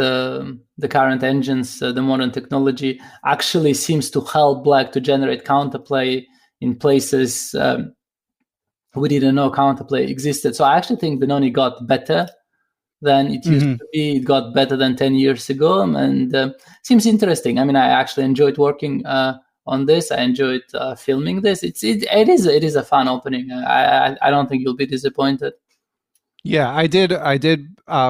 engines, the modern technology actually seems to help Black to generate counterplay in places we didn't know counterplay existed. So I actually think Benoni got better than it used to be. It got better than 10 years ago, and seems interesting. I mean, I actually enjoyed working on this. I enjoyed filming this. It is a fun opening. I don't think you'll be disappointed. Yeah, I did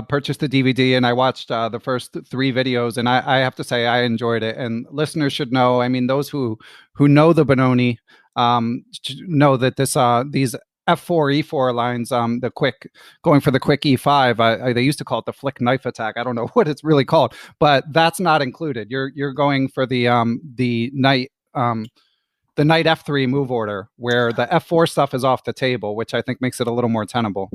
purchase the DVD, and I watched the first 3 videos, and I have to say I enjoyed it. And listeners should know, I mean, those who know the Benoni know that these F4 E4 lines, going for the quick E5, they used to call it the flick knife attack. I don't know what it's really called, but that's not included. You're going for the knight F3 move order, where the F4 stuff is off the table, which I think makes it a little more tenable.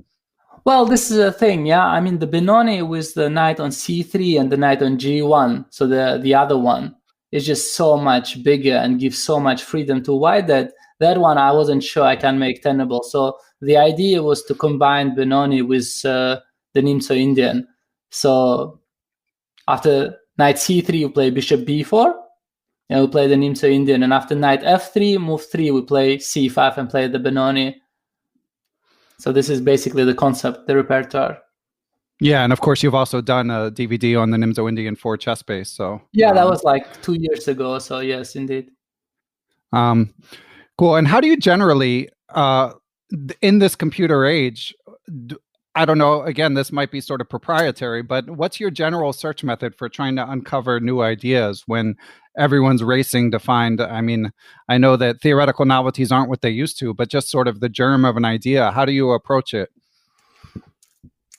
Well, this is a thing, yeah. I mean, the Benoni with the knight on C3 and the knight on G1, so the other one is just so much bigger and gives so much freedom to white that one I wasn't sure I can make tenable. So the idea was to combine Benoni with the Nimzo-Indian. So after knight C3, we play bishop B4, and we play the Nimzo-Indian. And after knight F3, move 3, we play C5 and play the Benoni. So this is basically the concept, the repertoire. Yeah, and of course you've also done a DVD on the Nimzo-Indian for Chessbase. So yeah, that was like 2 years ago. So yes, indeed. Cool. And how do you generally, in this computer age, I don't know, again, this might be sort of proprietary, but what's your general search method for trying to uncover new ideas when everyone's racing to find, I mean, I know that theoretical novelties aren't what they used to, but just sort of the germ of an idea. How do you approach it?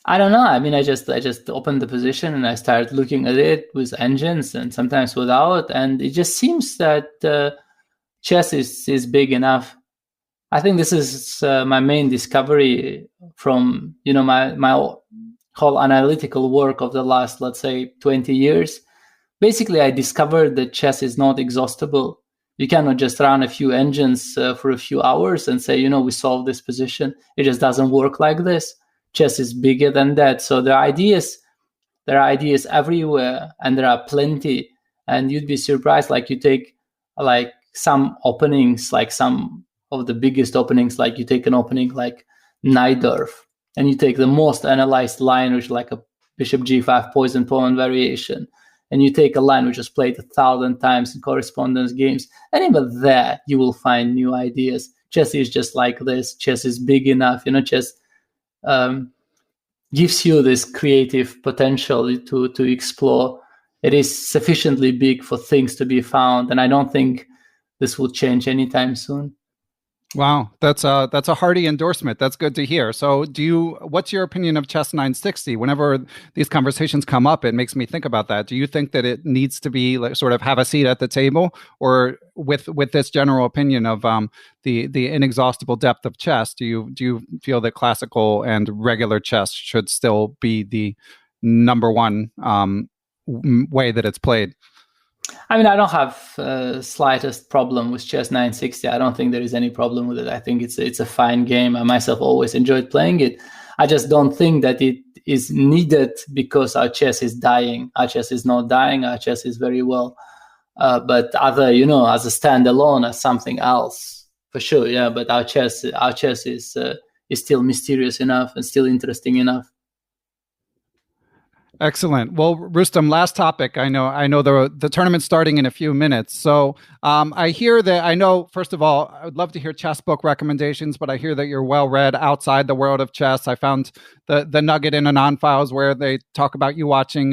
I don't know. I mean, I just opened the position and I started looking at it with engines and sometimes without. And it just seems that chess is big enough. I think this is my main discovery from, my whole analytical work of the last, let's say, 20 years. Basically, I discovered that chess is not exhaustible. You cannot just run a few engines for a few hours and say, we solved this position. It just doesn't work like this. Chess is bigger than that. So there are ideas everywhere, and there are plenty. And you'd be surprised, like you take like some openings, like some of the biggest openings, like you take an opening like Najdorf, and you take the most analyzed line, which is like a bishop g5 poison pawn variation, and you take a line which is played 1,000 times in correspondence games, and even there you will find new ideas. Chess is just like this. Chess is big enough. Chess gives you this creative potential to explore. It is sufficiently big for things to be found, and I don't think this will change anytime soon. Wow, that's a hearty endorsement. That's good to hear. So what's your opinion of Chess 960? Whenever these conversations come up, it makes me think about that. Do you think that it needs to be sort of have a seat at the table, or with this general opinion of the inexhaustible depth of chess, do you feel that classical and regular chess should still be the number one way that it's played? I mean, I don't have slightest problem with Chess 960. I don't think there is any problem with it. I think it's a fine game. I myself always enjoyed playing it. I just don't think that it is needed because our chess is dying. Our chess is not dying. Our chess is very well. But other, as a standalone, as something else, for sure, yeah. But our chess is still mysterious enough and still interesting enough. Excellent. Well, Rustam, last topic. I know the tournament's starting in a few minutes. So I hear that, I know, first of all, I would love to hear chess book recommendations, but I hear that you're well read outside the world of chess. I found the nugget in Anon Files where they talk about you watching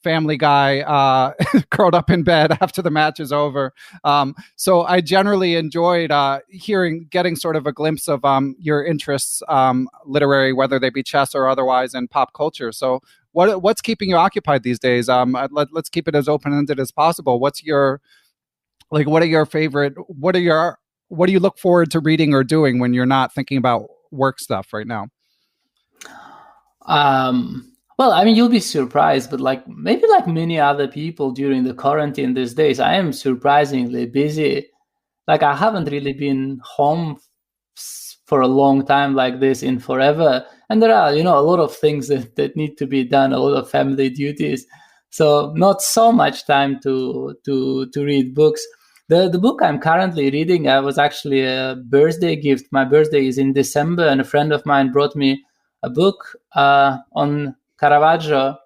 Family Guy curled up in bed after the match is over. So I generally enjoyed getting sort of a glimpse of your interests, literary, whether they be chess or otherwise, in pop culture. So what's keeping you occupied these days? Let's keep it as open-ended as possible. What are your favorite, what do you look forward to reading or doing when you're not thinking about work stuff right now? Well, I mean, you'll be surprised, but maybe like many other people during the quarantine these days, I am surprisingly busy. Like, I haven't really been home for a long time like this in forever. And there are, a lot of things that need to be done, a lot of family duties. So not so much time to read books. The book I'm currently reading, I was actually a birthday gift. My birthday is in December, and a friend of mine brought me a book on Caravaggio,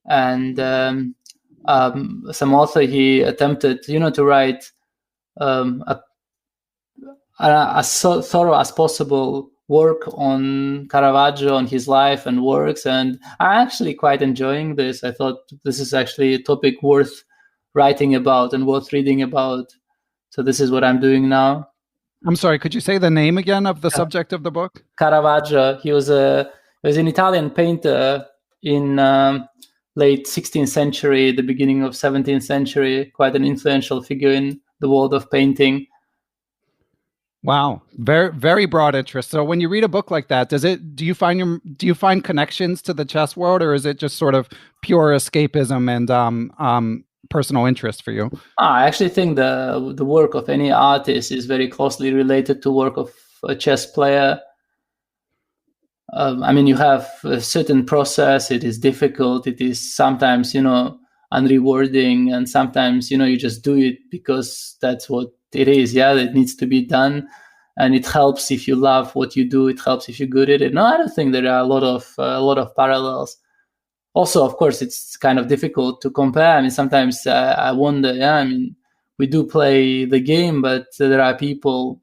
and some author, he attempted, to write as thorough as possible work on Caravaggio, on his life and works, and I'm actually quite enjoying this. I thought this is actually a topic worth writing about and worth reading about. So this is what I'm doing now. I'm sorry, could you say the name again of the subject of the book? Caravaggio. He was an Italian painter in late 16th century, the beginning of 17th century, quite an influential figure in the world of painting. Wow, very, very broad interest. So when you read a book like that, do you find connections to the chess world, or is it just sort of pure escapism and personal interest for you? I actually think the work of any artist is very closely related to work of a chess player. I mean, you have a certain process. It is difficult. It is sometimes, unrewarding, and sometimes, you just do it because that's what it is. Yeah, it needs to be done, and it helps if you love what you do. It helps if you're good at it. No, I don't think there are a lot of parallels. Also, of course, it's kind of difficult to compare. I mean, sometimes I wonder. Yeah, I mean, we do play the game, but there are people,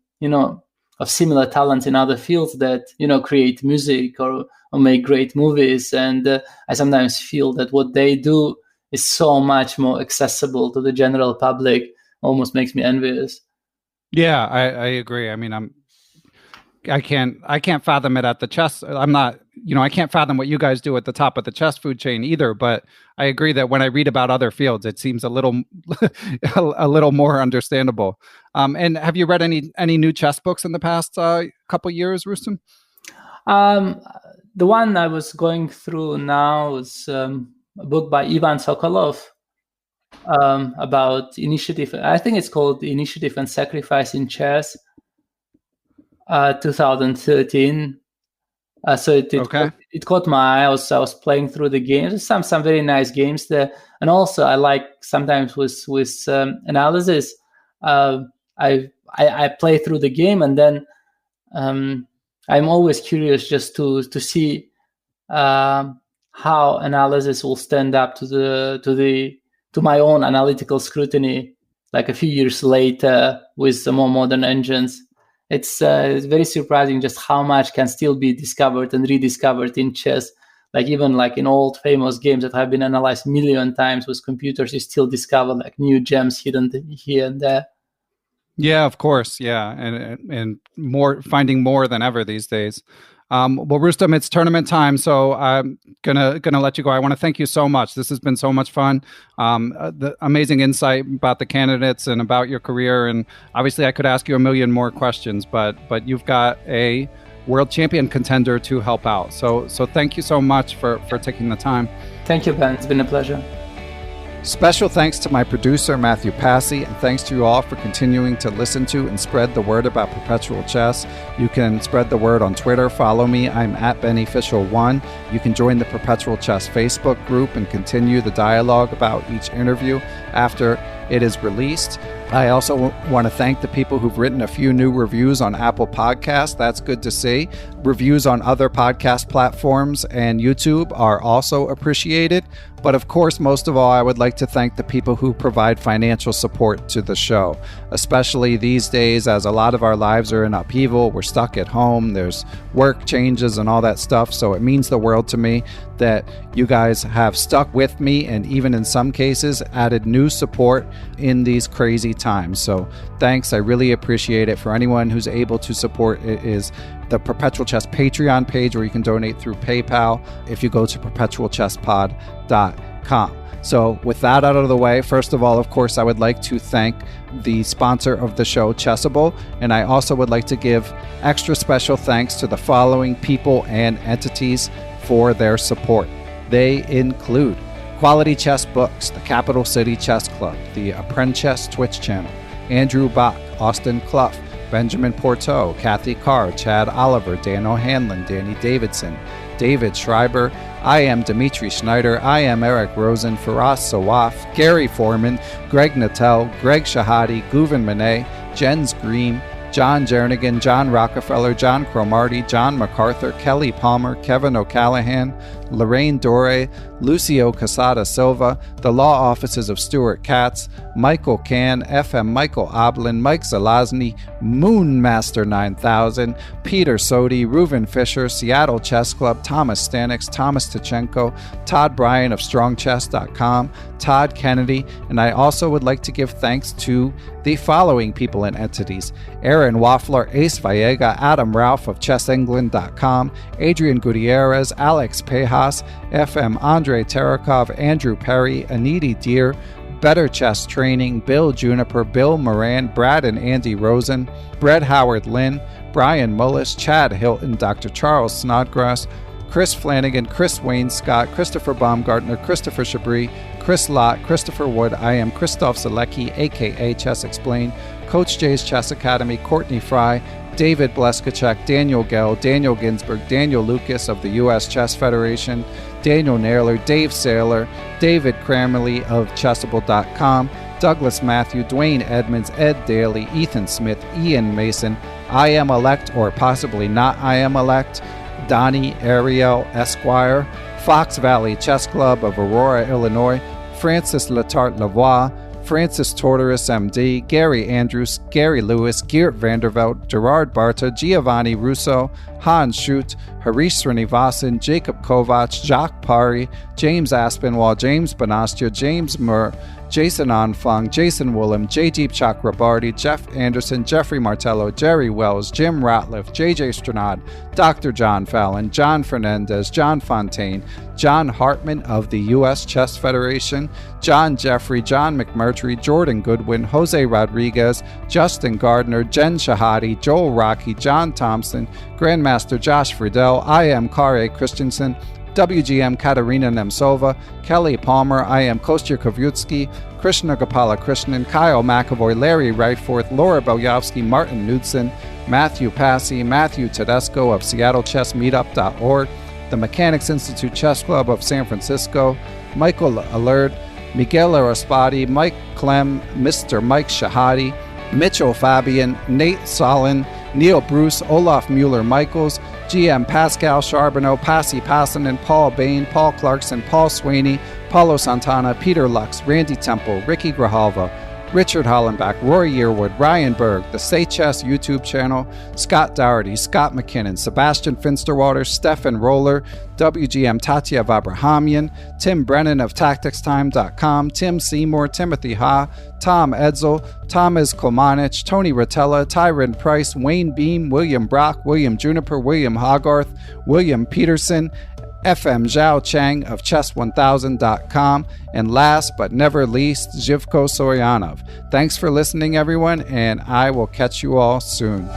of similar talents in other fields that, create music or make great movies. And I sometimes feel that what they do is so much more accessible to the general public, almost makes me envious. Yeah, I agree. I mean, I can't fathom it at the chess. I'm not, I can't fathom what you guys do at the top of the chess food chain either, but I agree that when I read about other fields, it seems a little more understandable. And have you read any new chess books in the past couple years, Rustam? The one I was going through now is a book by Ivan Sokolov about initiative. I think it's called Initiative and Sacrifice in Chess, 2013. So it caught my eye. I was playing through the games. Some very nice games there, and also I like sometimes with analysis. I play through the game, and then I'm always curious just to see how analysis will stand up to my own analytical scrutiny, like a few years later with the more modern engines. It's very surprising just how much can still be discovered and rediscovered in chess. Like even like in old famous games that have been analyzed a million times with computers, you still discover like new gems hidden here and there. Yeah, of course. Yeah, and finding more than ever these days. Well, Rustam, it's tournament time, so I'm gonna let you go. I want to thank you so much. This has been so much fun. The amazing insight about the candidates and about your career, and obviously I could ask you a million more questions, but you've got a world champion contender to help out. So thank you so much for taking the time. Thank you, Ben. It's been a pleasure. Special thanks to my producer, Matthew Passy, and thanks to you all for continuing to listen to and spread the word about Perpetual Chess. You can spread the word on Twitter. Follow me. I'm at BennyFishel1. You can join the Perpetual Chess Facebook group and continue the dialogue about each interview after it is released. I also want to thank the people who've written a few new reviews on Apple Podcasts. That's good to see. Reviews on other podcast platforms and YouTube are also appreciated. But of course, most of all, I would like to thank the people who provide financial support to the show, especially these days as a lot of our lives are in upheaval. We're stuck at home. There's work changes and all that stuff. So it means the world to me that you guys have stuck with me and even in some cases added new support in these crazy times. So thanks. I really appreciate it. For anyone who's able to support, it is the Perpetual Chess Patreon page where you can donate through PayPal if you go to perpetualchesspod.com. So with that out of the way, first of all, of course, I would like to thank the sponsor of the show, Chessable, and I also would like to give extra special thanks to the following people and entities for their support. They include Quality Chess Books, the Capital City Chess Club, the Apprentice Twitch channel, Andrew Bach, Austin Clough, Benjamin Porteau, Kathy Carr, Chad Oliver, Dan O'Hanlon, Danny Davidson, David Schreiber, I am Dimitri Schneider, I am Eric Rosen, Faraz Sawaf, Gary Foreman, Greg Nattel, Greg Shahadi, Guven Manet, Jens Green, John Jernigan, John Rockefeller, John Cromarty, John MacArthur, Kelly Palmer, Kevin O'Callahan, Lorraine Dore, Lucio Casada Silva, the law offices of Stuart Katz, Michael Can, FM Michael Oblin, Mike Zelazny, Moonmaster 9000, Peter Sodi, Reuven Fisher, Seattle Chess Club, Thomas Stanix, Thomas Tachenko, Todd Bryan of StrongChess.com, Todd Kennedy, and I also would like to give thanks to the following people and entities: Aaron Waffler, Ace Vallega, Adam Ralph of ChessEngland.com, Adrian Gutierrez, Alex Pejas, FM Andre Terakov, Andrew Perry, Aniti Deer, Better Chess Training, Bill Juniper, Bill Moran, Brad and Andy Rosen, Brett Howard Lynn, Brian Mullis, Chad Hilton, Dr. Charles Snodgrass, Chris Flanagan, Chris Wayne Scott, Christopher Baumgartner, Christopher Chabris, Chris Lott, Christopher Wood, I am Christoph Zalecki, aka Chess Explained, Coach J's Chess Academy, Courtney Fry, David Bleskacek, Daniel Gell, Daniel Ginsberg, Daniel Lucas of the U.S. Chess Federation, Daniel Naylor, Dave Saylor, David Crammerly of Chessable.com, Douglas Matthew, Dwayne Edmonds, Ed Daly, Ethan Smith, Ian Mason, I Am Elect or possibly not I Am Elect, Donnie Ariel Esquire, Fox Valley Chess Club of Aurora, Illinois, Francis Letarte Lavoie, Francis Tortoris, MD, Gary Andrews, Gary Lewis, Geert Vanderveld, Gerard Barta, Giovanni Russo, Hans Schut, Harish Srinivasan, Jacob Kovac, Jacques Pari, James Aspinwall, James Bonastia, James Murr, Jason Onfong, Jason Woolham, Jaydeep Chakrabarty, Jeff Anderson, Jeffrey Martello, Jerry Wells, Jim Ratliff, JJ Stranad, Dr. John Fallon, John Fernandez, John Fontaine, John Hartman of the U.S. Chess Federation, John Jeffrey, John McMurtry, Jordan Goodwin, Jose Rodriguez, Justin Gardner, Jen Shahadi, Joel Rocky, John Thompson, Grandmaster Josh Friedel, I am Kare Christensen, WGM Katerina Nemtsova, Kelly Palmer, I am Kostya Kovyutsky, Krishna Gopala Krishnan, Kyle McAvoy, Larry Wrightforth, Laura Belyavsky, Martin Knudsen, Matthew Passy, Matthew Tedesco of SeattleChessMeetup.org, the Mechanics Institute Chess Club of San Francisco, Michael Allard, Miguel Araspati, Mike Clem, Mr. Mike Shahadi, Mitchell Fabian, Nate Solin, Neil Bruce, Olaf Mueller-Michaels, GM Pascal Charbonneau, Passy Passanen, Paul Bain, Paul Clarkson, Paul Sweeney, Paulo Santana, Peter Lux, Randy Temple, Ricky Grijalva, Richard Hollenbach, Roy Yearwood, Ryan Berg, the Say Chess YouTube channel, Scott Dougherty, Scott McKinnon, Sebastian Finsterwater, Stefan Roller, WGM Tatya Vabrahamian, Tim Brennan of TacticsTime.com, Tim Seymour, Timothy Ha, Tom Edsel, Thomas Komanich, Tony Rotella, Tyron Price, Wayne Beam, William Brock, William Juniper, William Hogarth, William Peterson, FM Zhao Chang of Chess1000.com, and last but never least, Zhivko Soyanov. Thanks for listening, everyone, and I will catch you all soon.